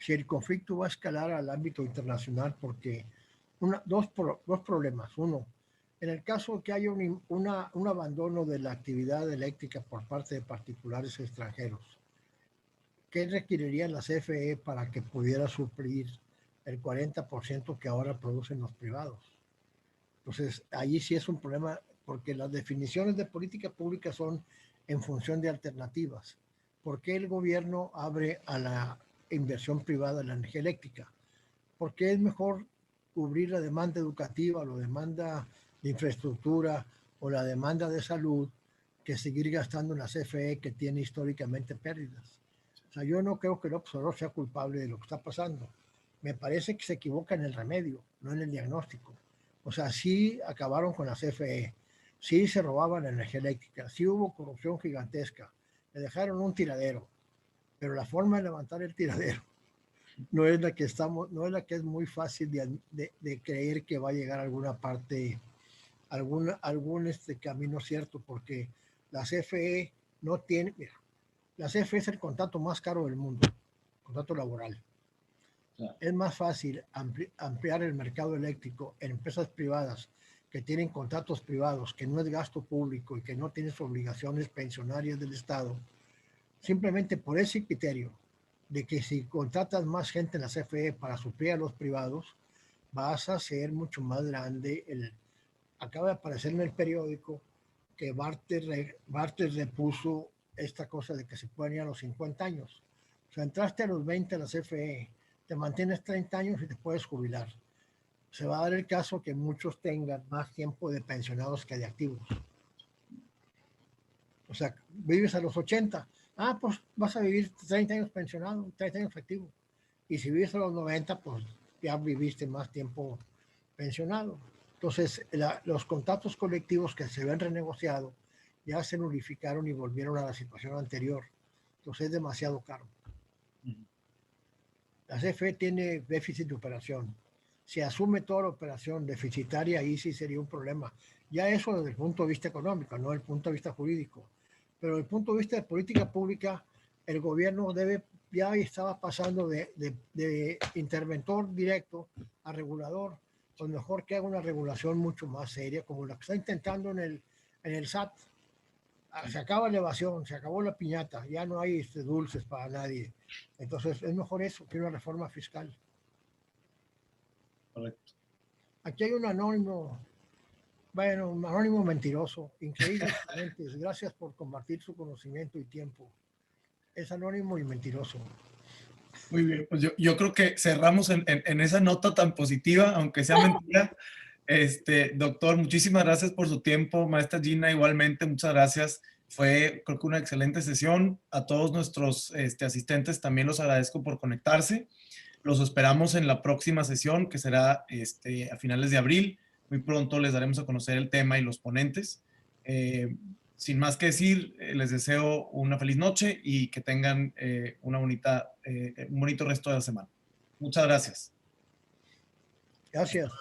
el conflicto va a escalar al ámbito internacional, porque dos problemas. Uno, en el caso que haya un abandono de la actividad eléctrica por parte de particulares extranjeros, ¿qué requeriría la CFE para que pudiera suplir el 40% que ahora producen los privados? Entonces, allí sí es un problema, porque las definiciones de política pública son en función de alternativas. ¿Por qué el gobierno abre a la inversión privada en la energía eléctrica? Porque es mejor cubrir la demanda educativa, la demanda de infraestructura o la demanda de salud que seguir gastando en la CFE, que tiene históricamente pérdidas. O sea, yo no creo que el observador sea culpable de lo que está pasando. me parece que se equivoca en el remedio, no en el diagnóstico. O sea, sí acabaron con la CFE, sí se robaban la energía eléctrica, sí hubo corrupción gigantesca, le dejaron un tiradero, pero la forma de levantar el tiradero no es la que no es la que es muy fácil de creer que va a llegar a alguna parte, algún camino cierto, porque la CFE no tiene, mira, la CFE es el contrato más caro del mundo, contrato laboral. Claro. Es más fácil ampliar el mercado eléctrico en empresas privadas que tienen contratos privados, que no es gasto público y que no tienes obligaciones pensionarias del Estado, simplemente por ese criterio de que si contratas más gente en la CFE para suplir a los privados, vas a ser mucho más grande. Acaba de aparecer en el periódico que Barter repuso esta cosa de que se pueden ir a los 50 años. O sea, entraste a los 20 a la CFE, te mantienes 30 años y te puedes jubilar. Se va a dar el caso que muchos tengan más tiempo de pensionados que de activos. O sea, vives a los 80, pues vas a vivir 30 años pensionado, 30 años activo. Y si vives a los 90, pues ya viviste más tiempo pensionado. Entonces, los contratos colectivos que se ven renegociados ya se nulificaron y volvieron a la situación anterior. Entonces, es demasiado caro. La CFE tiene déficit de operación. Si asume toda la operación deficitaria, ahí sí sería un problema. Ya eso desde el punto de vista económico, no desde el punto de vista jurídico. Pero desde el punto de vista de política pública, el gobierno ya estaba pasando de interventor directo a regulador. Pues mejor que haga una regulación mucho más seria, como la que está intentando en el SAT. Se acaba la evasión, se acabó la piñata, ya no hay dulces para nadie. Entonces es mejor eso que una reforma fiscal. Correcto. Aquí hay un anónimo mentiroso, increíble. Gracias por compartir su conocimiento y tiempo. Es anónimo y mentiroso. Muy bien, pues yo creo que cerramos en esa nota tan positiva, aunque sea mentira. Doctor, muchísimas gracias por su tiempo. Maestra Gina, igualmente, muchas gracias. Fue, creo que una excelente sesión. A todos nuestros asistentes también los agradezco por conectarse. Los esperamos en la próxima sesión, que será a finales de abril. Muy pronto les daremos a conocer el tema y los ponentes. Sin más que decir, les deseo una feliz noche y que tengan un bonito resto de la semana. Muchas gracias. Gracias.